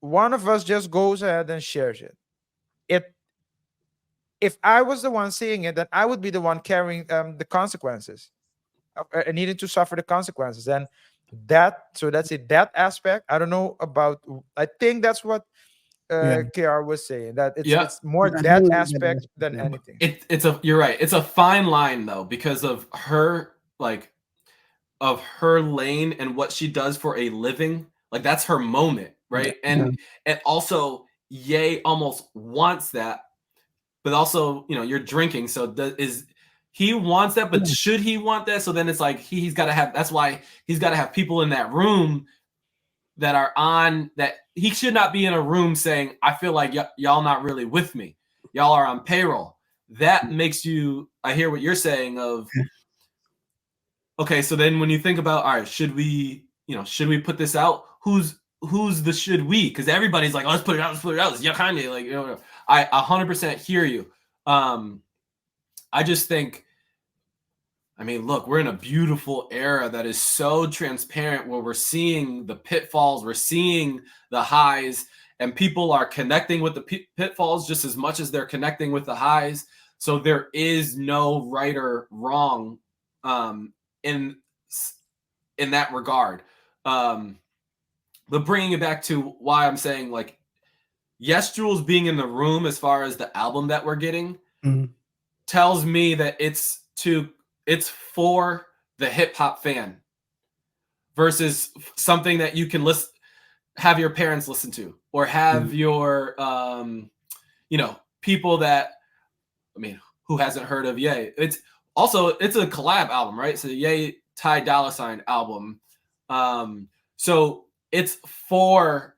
one of us just goes ahead and shares it. If I was the one seeing it, then I would be the one carrying the consequences, needing to suffer the consequences. And so that's it. That aspect, I don't know about. I think that's what KR was saying, that it's more that aspect than anything. You're right. It's a fine line though, because of her lane and what she does for a living. Like that's her moment, right? And also Ye almost wants that, but also you're drinking, so he wants that, but should he want that? So then it's like he's got to have. That's why he's got to have people in that room that are on that. He should not be in a room saying, I feel like y'all not really with me. Y'all are on payroll. That makes you, I hear what you're saying of, okay, so then when you think about, all right, should we put this out? Who's the should we? Because everybody's like, oh, let's put it out. It's Kanye. Like, I 100% hear you. I just think, look, we're in a beautiful era that is so transparent, where we're seeing the pitfalls, we're seeing the highs, and people are connecting with the pitfalls just as much as they're connecting with the highs. So there is no right or wrong in that regard. But bringing it back to why I'm saying, like, Yes Jules being in the room as far as the album that we're getting tells me that it's for the hip hop fan versus something that you can have your parents listen to, or have your people that, who hasn't heard of Ye. It's a collab album, right? So Ye Ty Dolla $ign album. So it's for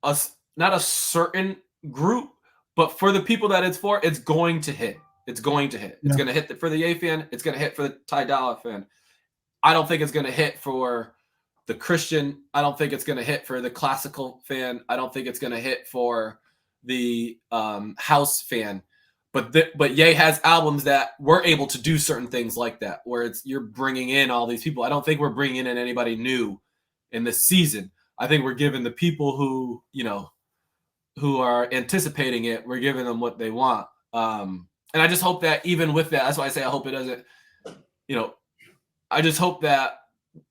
us, not a certain group, but for the people that it's for, it's going to hit. It's going to hit. It's going to hit for the Ye fan. It's going to hit for the Ty Dolla fan. I don't think it's going to hit for the Christian. I don't think it's going to hit for the classical fan. I don't think it's going to hit for the house fan. But Ye has albums that we're able to do certain things like that, where you're bringing in all these people. I don't think we're bringing in anybody new in this season. I think we're giving the people who are anticipating it, we're giving them what they want. And I just hope that even with that, that's why I say I hope it doesn't, I just hope that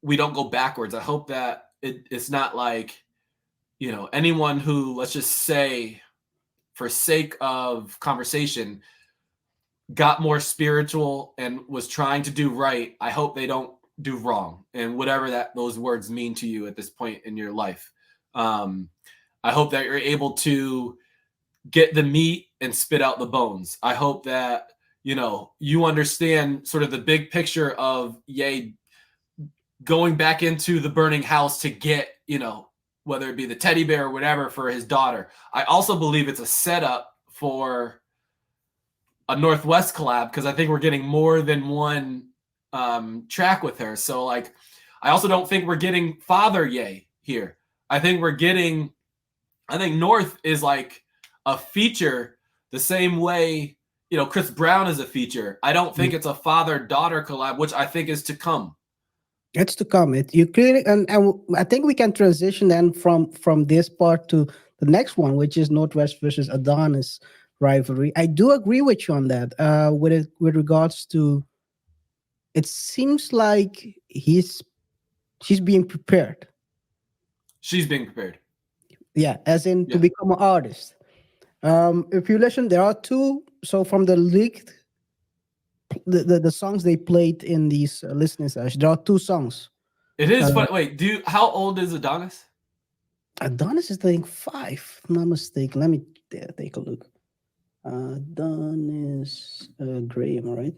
we don't go backwards. I hope that it's not like, anyone who, let's just say, for sake of conversation, got more spiritual and was trying to do right. I hope they don't do wrong, and whatever those words mean to you at this point in your life. I hope that you're able to get the meat and spit out the bones. I hope that, you know, you understand sort of the big picture of Ye going back into the burning house to get, you know, whether it be the teddy bear or whatever for his daughter. I also believe it's a setup for a Northwest collab, because I think we're getting more than one track with her. So like, I also don't think we're getting Father Ye here. I think North is like a feature the same way, you know, Chris Brown is a feature. I don't think it's a father-daughter collab, which I think is to come. It's to come. You clearly, and I think we can transition then from this part to the next one, which is Northwest versus Adonis rivalry. I do agree with you on that. With regards to, it seems like she's being prepared. She's being prepared. Yeah, as in to become an artist. If you listen, there are two. So from the leaked, the songs they played in these listening sessions, there are two songs. It is fun. Wait, how old is Adonis? Adonis is, I think, 5, if I'm not mistaken. Let me take a look. Adonis Graham, right?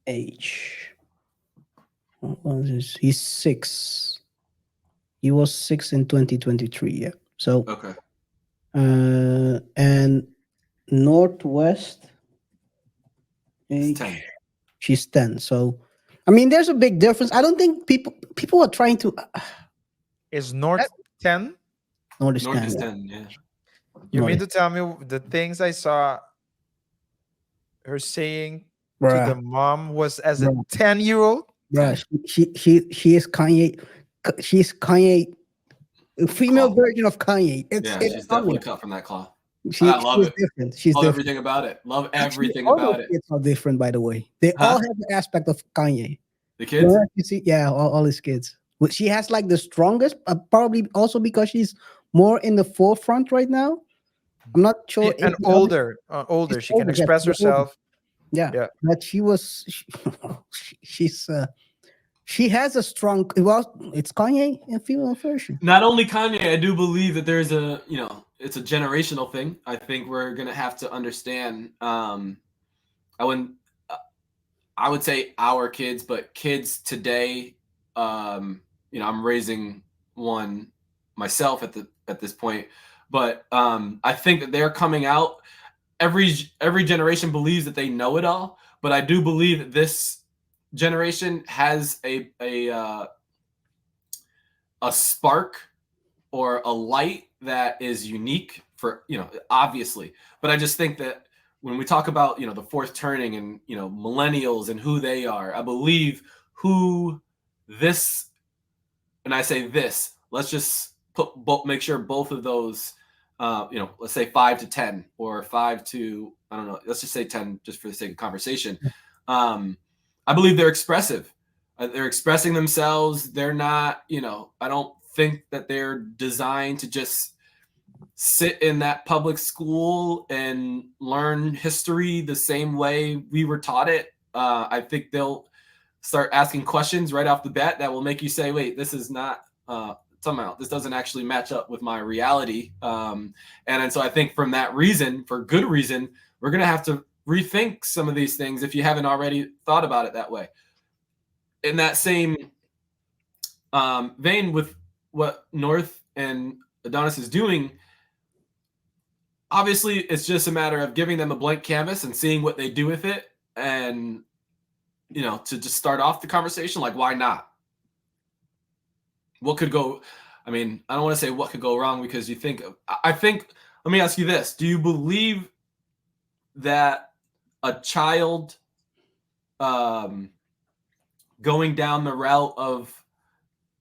Age. What was this? He's 6. He was 6 in 2023. Yeah. So. Okay. And Northwest age, 10. She's 10. So, I mean, there's a big difference. I don't think people are trying to. Is North 10? North is 10. 10. Yeah. You mean to tell me the things I saw her saying to the mom was as a 10-year-old? Bruh, she is Kanye. She's Kanye, a female version of Kanye. It's she's definitely cut from that cloth. She's different. She's love different. everything about it. Love everything all about the it. Kids are different, by the way. They all have the aspect of Kanye. The kids? You see, all his kids. But she has like the strongest, probably also because she's more in the forefront right now. I'm not sure. And older. She can express herself. Yeah. But she has a strong. Well, it's Kanye in female version. Not only Kanye, I do believe that there's it's a generational thing. I think we're gonna have to understand. I would say our kids, but kids today. I'm raising one myself at this point, but I think that they're coming out. Every generation believes that they know it all, but I do believe that this generation has a spark or a light that is unique for, obviously. But I just think that when we talk about, the fourth turning and, millennials and who they are, I believe and I say this, let's just make sure both of those, let's say 5 to 10 or 5 to, I don't know, let's just say 10 just for the sake of conversation. I believe they're expressive. They're expressing themselves. They're not, I don't think that they're designed to just sit in that public school and learn history the same way we were taught it. I think they'll start asking questions right off the bat that will make you say, wait, this is not somehow, this doesn't actually match up with my reality. And so I think from that reason, for good reason, we're going to have to rethink some of these things if you haven't already thought about it that way. In that same vein with what North and Adonis is doing, obviously it's just a matter of giving them a blank canvas and seeing what they do with it. And, to just start off the conversation, like, why not? What could go? I mean, I don't want to say what could go wrong because I think, let me ask you this. Do you believe that a child going down the route of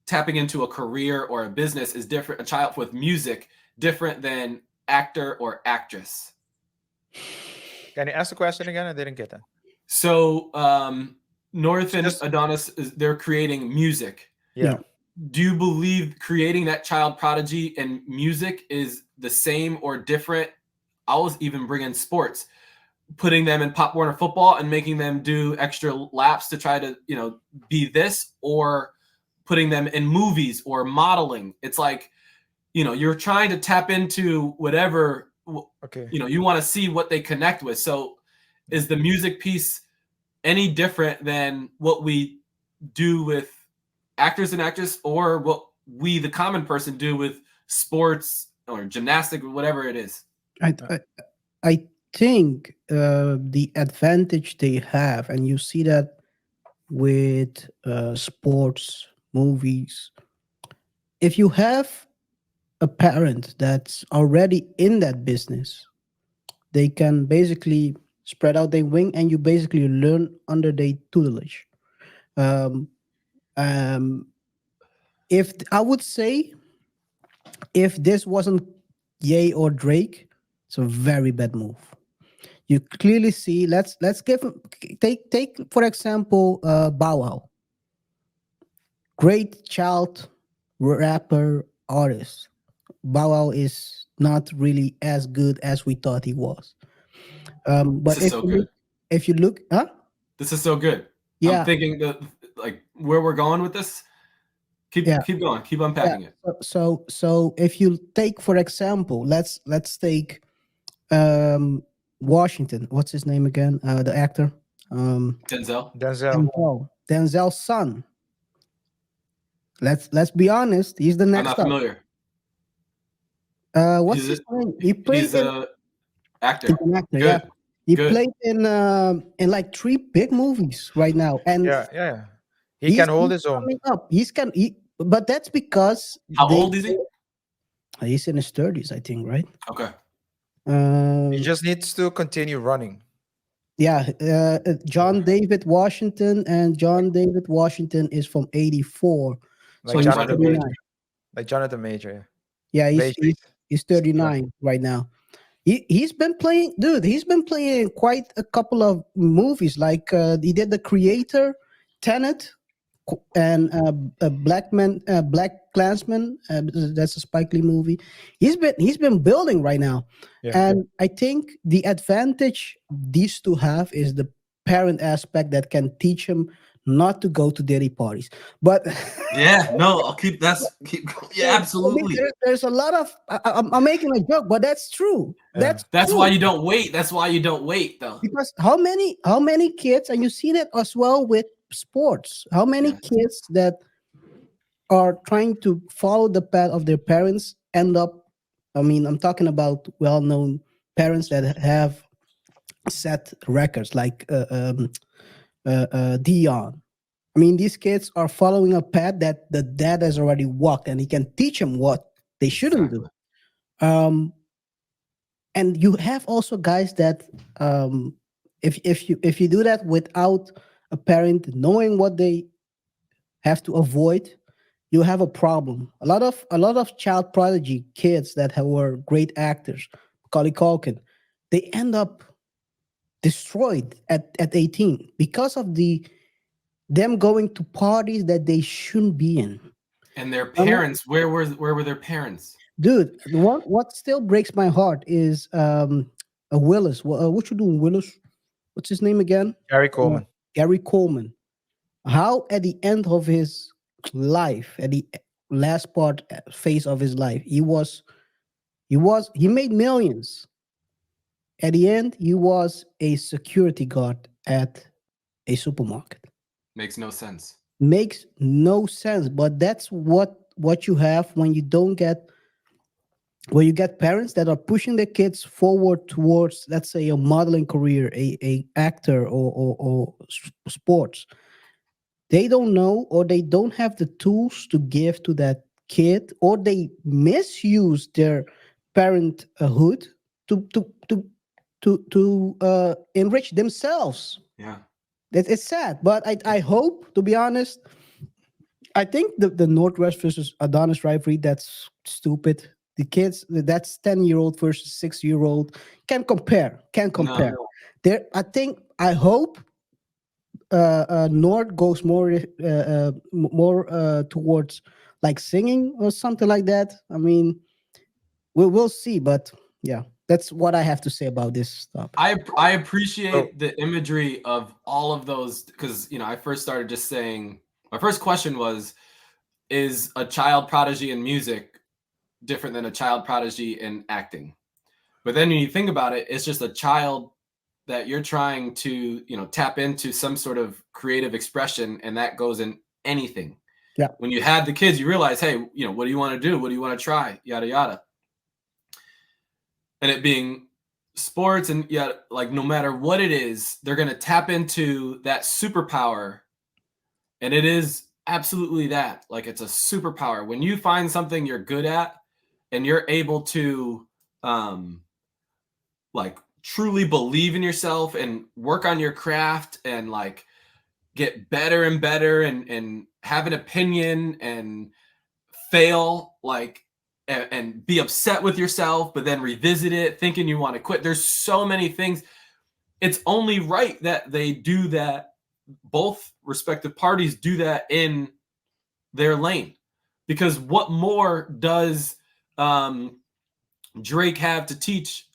tapping into a career or a business is different, a child with music, different than actor or actress? Can you ask the question again? I didn't get that. So North and Adonis, they're creating music. Yeah. Do you believe creating that child prodigy in music is the same or different? I'll even bring in sports, putting them in Pop Warner football and making them do extra laps to try to, be this, or putting them in movies or modeling. It's like, you know, you're trying to tap into whatever, you know, you want to see what they connect with. So is the music piece any different than what we do with actors and actresses, or what we, the common person, do with sports or gymnastics or whatever it is? I think the advantage they have, and you see that with sports, movies, if you have a parent that's already in that business, they can basically spread out their wing and you basically learn under their tutelage. Um, um, if I would say, if this wasn't Ye or Drake, it's a very bad move. You clearly see. Let's take for example Bow Wow, great child rapper artist. Bow Wow is not really as good as we thought he was. But This is so good. If you look, huh? This is so good. Yeah. I'm thinking that, like, where we're going with this. Keep going. Keep unpacking it. So if you take, for example, let's take Washington. What's his name again? The actor. Denzel's son. Let's be honest. He's the next. I'm not familiar. What's his name? He played. He's an actor. He's an actor. Good. Yeah. He Good. played in like 3 big movies right now, and he can hold his own. But that's because how old is he? He's in his 30s, I think, right? Okay. He just needs to continue running. Yeah, John David Washington, and John David Washington is from 84. Like so Jonathan he's Major. Like Jonathan Major. Yeah, he's 39 right now. He's been playing, dude. He's been playing quite a couple of movies. Like he did The Creator, Tenet, and Black Klansman. That's a Spike Lee movie. He's been building right now, and I think the advantage these two have is the parent aspect that can teach him not to go to dirty parties. But I'll keep going. Yeah, absolutely. There's a lot of I'm making a joke, but that's true. That's true. Why you don't wait. That's why you don't wait, though. Because how many kids, and you see that as well with sports, how many kids that are trying to follow the path of their parents end up, I mean, I'm talking about well-known parents that have set records like Dion. I mean, these kids are following a path that the dad has already walked, and he can teach them what they shouldn't do. And you have also guys that if you do that without a parent knowing what they have to avoid, you have a problem. A lot of child prodigy kids that were great actors, Macaulay Culkin, they end up destroyed at 18 because of them going to parties that they shouldn't be in. And their parents, where were their parents? Dude, what still breaks my heart is a Willis. What you doing, Willis? What's his name again? Gary Coleman. Gary Coleman. How at the end of his life, at the last phase of his life, he made millions. At the end, he was a security guard at a supermarket. Makes no sense. Makes no sense. But that's what you have when you get parents that are pushing their kids forward towards, let's say, a modeling career, a actor or sports. They don't know, or they don't have the tools to give to that kid, or they misuse their parenthood to enrich themselves. Yeah, it's sad. But I hope, to be honest, I think the Northwest versus Adonis rivalry, that's stupid. The kids, that's 10-year-old versus 6-year-old, can't compare. No. I hope North goes more towards like singing or something like that. I mean, we'll see, but yeah, that's what I have to say about this topic. I appreciate the imagery of all of those, because I first started just saying, my first question was, is a child prodigy in music different than a child prodigy in acting? But then when you think about it, it's just a child that you're trying to, tap into some sort of creative expression, and that goes in anything. Yeah. When you have the kids, you realize, hey, what do you want to do? What do you want to try? Yada, yada. And it being sports and like no matter what it is, they're going to tap into that superpower. And it is absolutely that. Like it's a superpower. When you find something you're good at and you're able to like truly believe in yourself and work on your craft and like get better and better and have an opinion and fail like and be upset with yourself, but then revisit it thinking you want to quit. There's so many things. It's only right that they do that. Both respective parties do that in their lane, because what more does Drake have to teach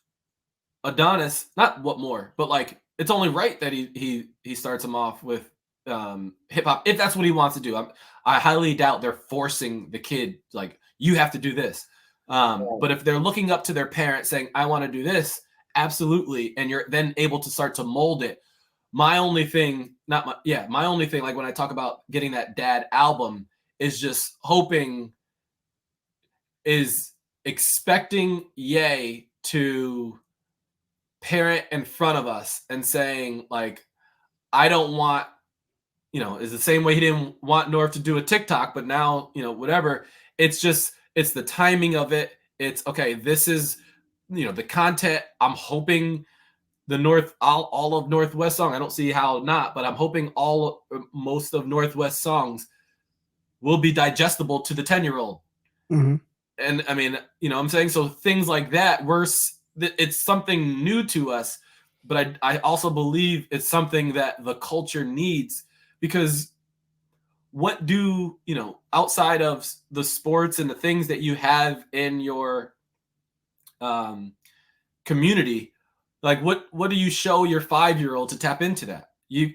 Adonis? Not what more, but like it's only right that he starts him off with hip hop if that's what he wants to do. I highly doubt they're forcing the kid like you have to do this. But if they're looking up to their parents saying I want to do this, absolutely, and you're then able to start to mold it. My only thing, my only thing, like when I talk about getting that dad album, is just hoping, is expecting Ye to parent in front of us and saying like, I don't want, is the same way he didn't want North to do a TikTok, but now, whatever. It's just, it's the timing of it. It's okay. This is, the content. I'm hoping the all of Northwest song. I don't see how not, but I'm hoping most of Northwest songs will be digestible to the 10-year-old. Mm-hmm. And I mean, I'm saying, so things like that, it's something new to us, but I also believe it's something that the culture needs, because what do, outside of the sports and the things that you have in your community, like what do you show your 5-year-old to tap into that? Yeah.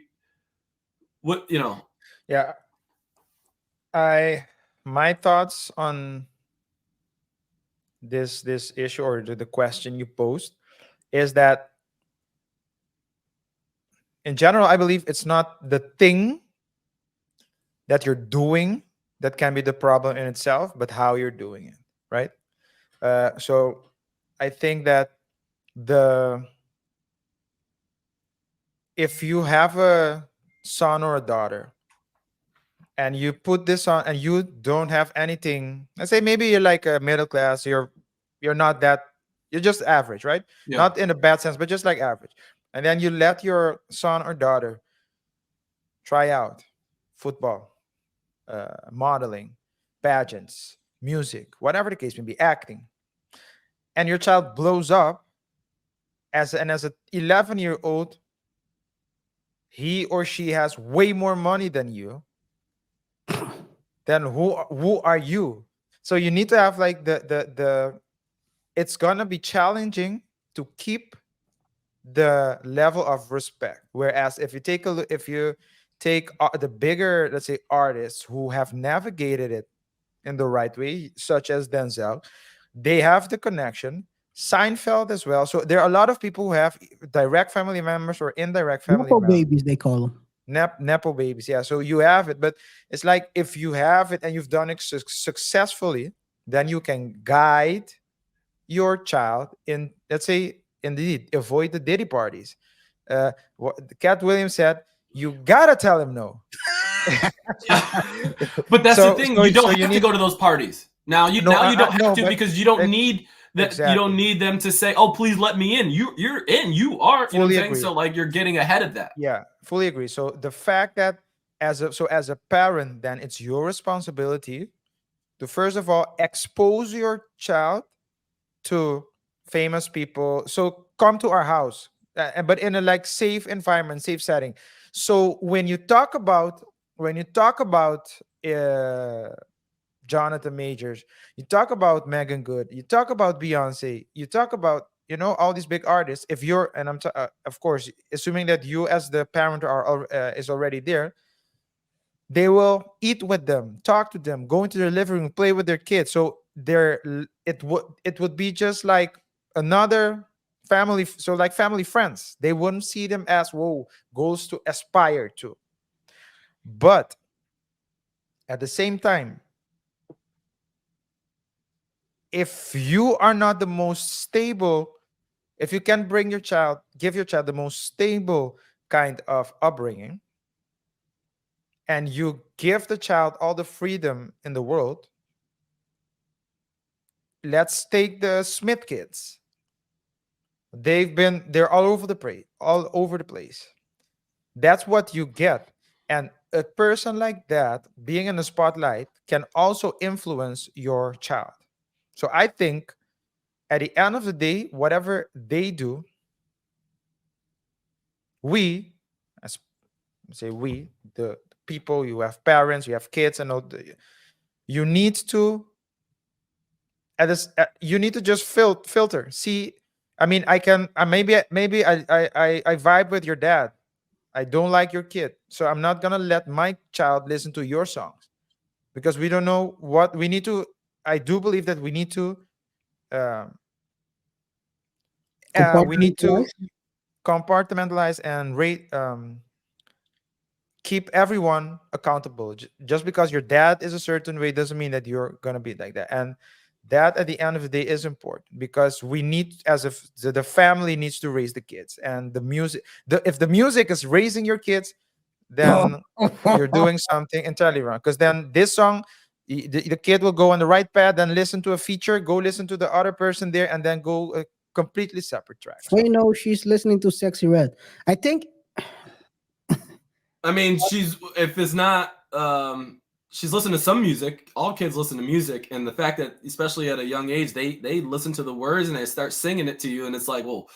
My thoughts on this issue or the question you posed is that in general, I believe it's not the thing that you're doing that can be the problem in itself, but how you're doing it, right? So I think that if you have a son or a daughter and you put this on and you don't have anything, let's say maybe you're like a middle class, you're not that, you're just average, right? Yeah. Not in a bad sense, but just like average. And then you let your son or daughter try out football, modeling, pageants, music, whatever the case may be, acting. And your child blows up as an 11-year-old, he or she has way more money than you. Then who are you? So you need to have like the it's gonna be challenging to keep the level of respect. Whereas if you take a look, if you take the bigger, let's say, artists who have navigated it in the right way, such as Denzel, they have the connection. Seinfeld as well. So there are a lot of people who have direct family members or indirect family Nepo members. babies, they call them. Nepo babies, yeah. So you have it, but it's like if you have it and you've done it successfully, then you can guide your child in, let's say, indeed, avoid the Diddy parties. What Katt Williams said, you gotta tell him no. But that's the thing. You don't have to go to those parties. Now you don't have to, because you don't need that. Exactly. You don't need them to say, "Oh, please let me in." You're in. You are. You know what I'm saying? So like you're getting ahead of that. Yeah, fully agree. So the fact that as a parent, then it's your responsibility to first of all expose your child to famous people. So come to our house, but in a like safe environment, safe setting. So when you talk about Jonathan Majors, you talk about Megan Good, you talk about Beyonce, you talk about all these big artists. If you're, and of course, assuming that you as the parent is already there, They will eat with them, talk to them, go into their living room, play with their kids. So it would be just like another family. So like family friends, they wouldn't see them as whoa goals to aspire to. But at the same time, if you are not the most stable, if you can give your child the most stable kind of upbringing, and you give the child all the freedom in the world, let's take the Smith kids. They're all over the place. That's what you get. And a person like that being in the spotlight can also influence your child. So I think at the end of the day, whatever they do, we, as say we, the people, you have parents, you have kids, and all you need to you need to just filter. See, I mean, I can maybe I vibe with your dad. I don't like your kid, so I'm not gonna let my child listen to your songs, because we don't know what we need to. I do believe that we need to we need to compartmentalize and rate keep everyone accountable. Just because your dad is a certain way doesn't mean that you're gonna be like that. And that at the end of the day is important, because we need, as if the family needs to raise the kids, and the music, if the music is raising your kids, then you're doing something entirely wrong. Because then this song, the kid will go on the right path, then listen to a feature, go listen to the other person there, and then go a completely separate track. We know she's listening to Sexy Red. I think. I mean, if it's not, she's listening to some music. All kids listen to music, and the fact that, especially at a young age, they listen to the words and they start singing it to you, and it's like, well,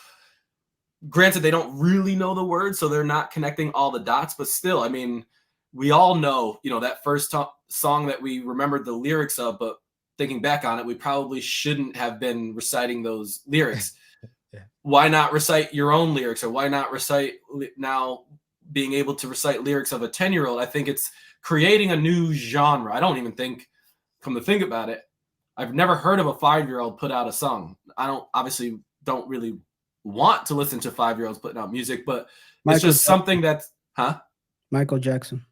granted, they don't really know the words, so they're not connecting all the dots, but still, I mean, we all know, that first song that we remembered the lyrics of, but thinking back on it, we probably shouldn't have been reciting those lyrics. Yeah. Why not recite your own lyrics, or why not recite now? Being able to recite lyrics of a 10-year-old, I think it's creating a new genre. I don't even think, come to think about it, I've never heard of a 5-year-old put out a song. I don't really want to listen to 5-year-olds putting out music, but it's just something that's, Michael Jackson.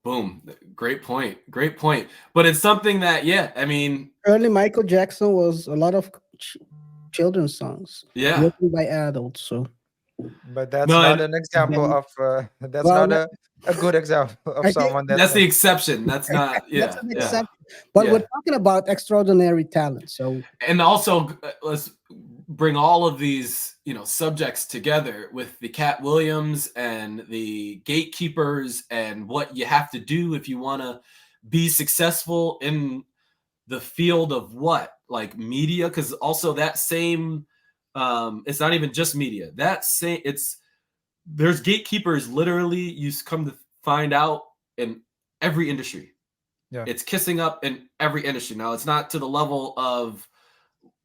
Boom. Great point. But it's something that, I mean, early Michael Jackson was a lot of children's songs. Yeah. Written by adults, so. But that's not an example of that's not a good example of someone that's the exception. That's not that's an exception. But we're talking about extraordinary talent. So, and also let's bring all of these subjects together with the Katt Williams and the gatekeepers, and what you have to do if you want to be successful in the field of like media, because also that same it's not even just media. There's gatekeepers literally, you come to find out, in every industry. Yeah. It's kissing up in every industry. Now, it's not to the level of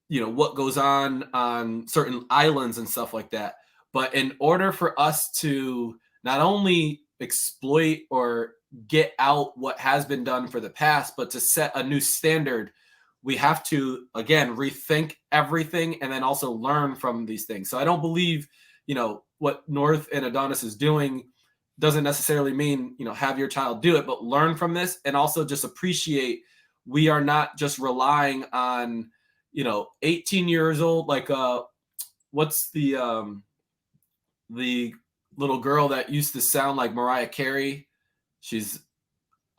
what goes on certain islands and stuff like that. But in order for us to not only exploit or get out what has been done for the past, but to set a new standard, we have to, again, rethink everything and then also learn from these things. So I don't believe, what North and Adonis is doing doesn't necessarily mean, have your child do it, but learn from this, and also just appreciate we are not just relying on, 18 years old. Like, what's the little girl that used to sound like Mariah Carey? She's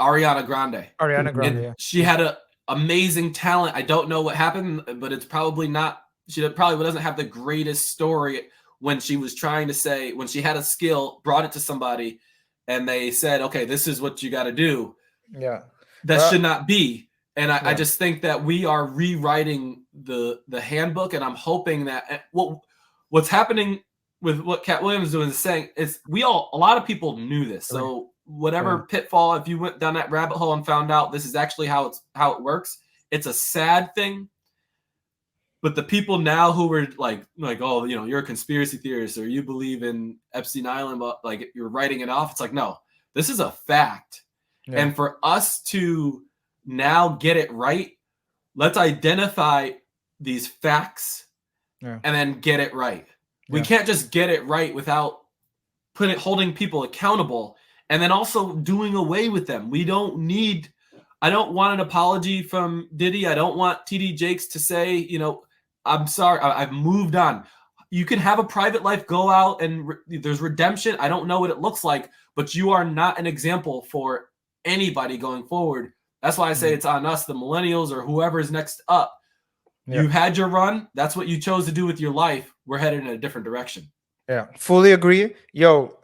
Ariana Grande. Yeah. She had a amazing talent. I don't know what happened, but it's probably not. She probably doesn't have the greatest story. When she was trying to say, when she had a skill, brought it to somebody, and they said, "Okay, this is what you got to do." Yeah, that should not be. And I just think that we are rewriting the handbook, and I'm hoping that what's happening with what Katt Williams is doing is saying is a lot of people knew this. So whatever pitfall, if you went down that rabbit hole and found out this is actually how it works, it's a sad thing. But the people now who were like, oh, you're a conspiracy theorist, or you believe in Epstein Island, but like you're writing it off. It's like, no, This is a fact. Yeah. And for us to now get it right, let's identify these facts and then get it right. We can't just get it right without holding people accountable and then also doing away with them. We don't need, I don't want an apology from Diddy. I don't want TD Jakes to say, you know, I'm sorry, I've moved on. You can have a private life, go out and there's redemption. I don't know what it looks like, but you are not an example for anybody going forward. That's why I say it's on us, the millennials or whoever is next up. You had your run. That's what you chose to do with your life. We're headed in a different direction. Yeah, fully agree. Yo,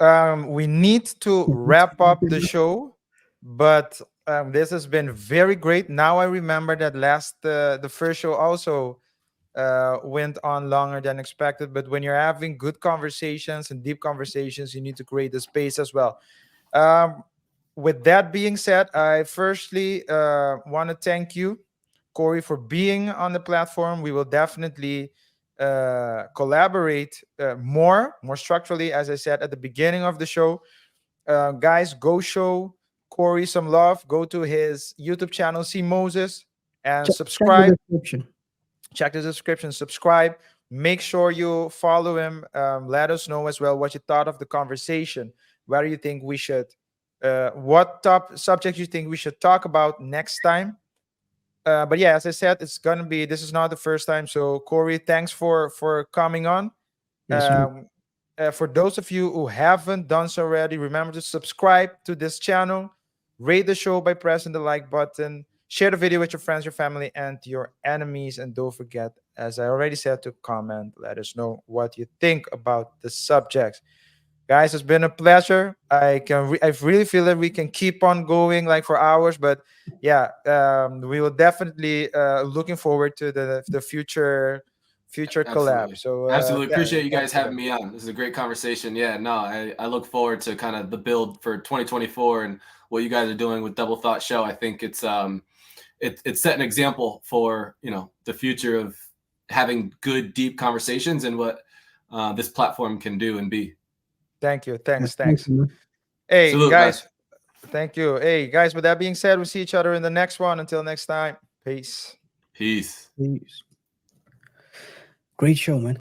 we need to wrap up the show, but this has been very great. Now I remember that the first show also went on longer than expected. But when you're having good conversations and deep conversations, you need to create the space as well. With that being said, I firstly want to thank you, Corey, for being on the platform. We will definitely collaborate more structurally, as I said at the beginning of the show. Guys, go show Corey some love. Go to his YouTube channel, CMoses, and subscribe. Check the description, subscribe. Make sure you follow him. Let us know as well what you thought of the conversation. Where do you think we should, what top subjects you think we should talk about next time? But yeah, as I said, it's gonna be, this is not the first time. So Corey, thanks for coming on. Yes, For those of you who haven't done so already, remember to subscribe to this channel, rate the show by pressing the like button, share the video with your friends, your family, and your enemies. And don't forget, as I already said, to comment. Let us know what you think about the subjects. Guys, it's been a pleasure. I really feel that we can keep on going like for hours, but yeah, we will definitely looking forward to the future collab. So absolutely appreciate you guys having me on. This is a great conversation. Yeah, no, I look forward to kind of the build for 2024 and what you guys are doing with Double Thought Show. I think it's set an example for, you know, the future of having good, deep conversations and what this platform can do and be. Thank you. Thanks. Hey, Salute, guys. Thank you. Hey, guys, with that being said, we'll see each other in the next one. Until next time. Peace. Peace. Great show, man.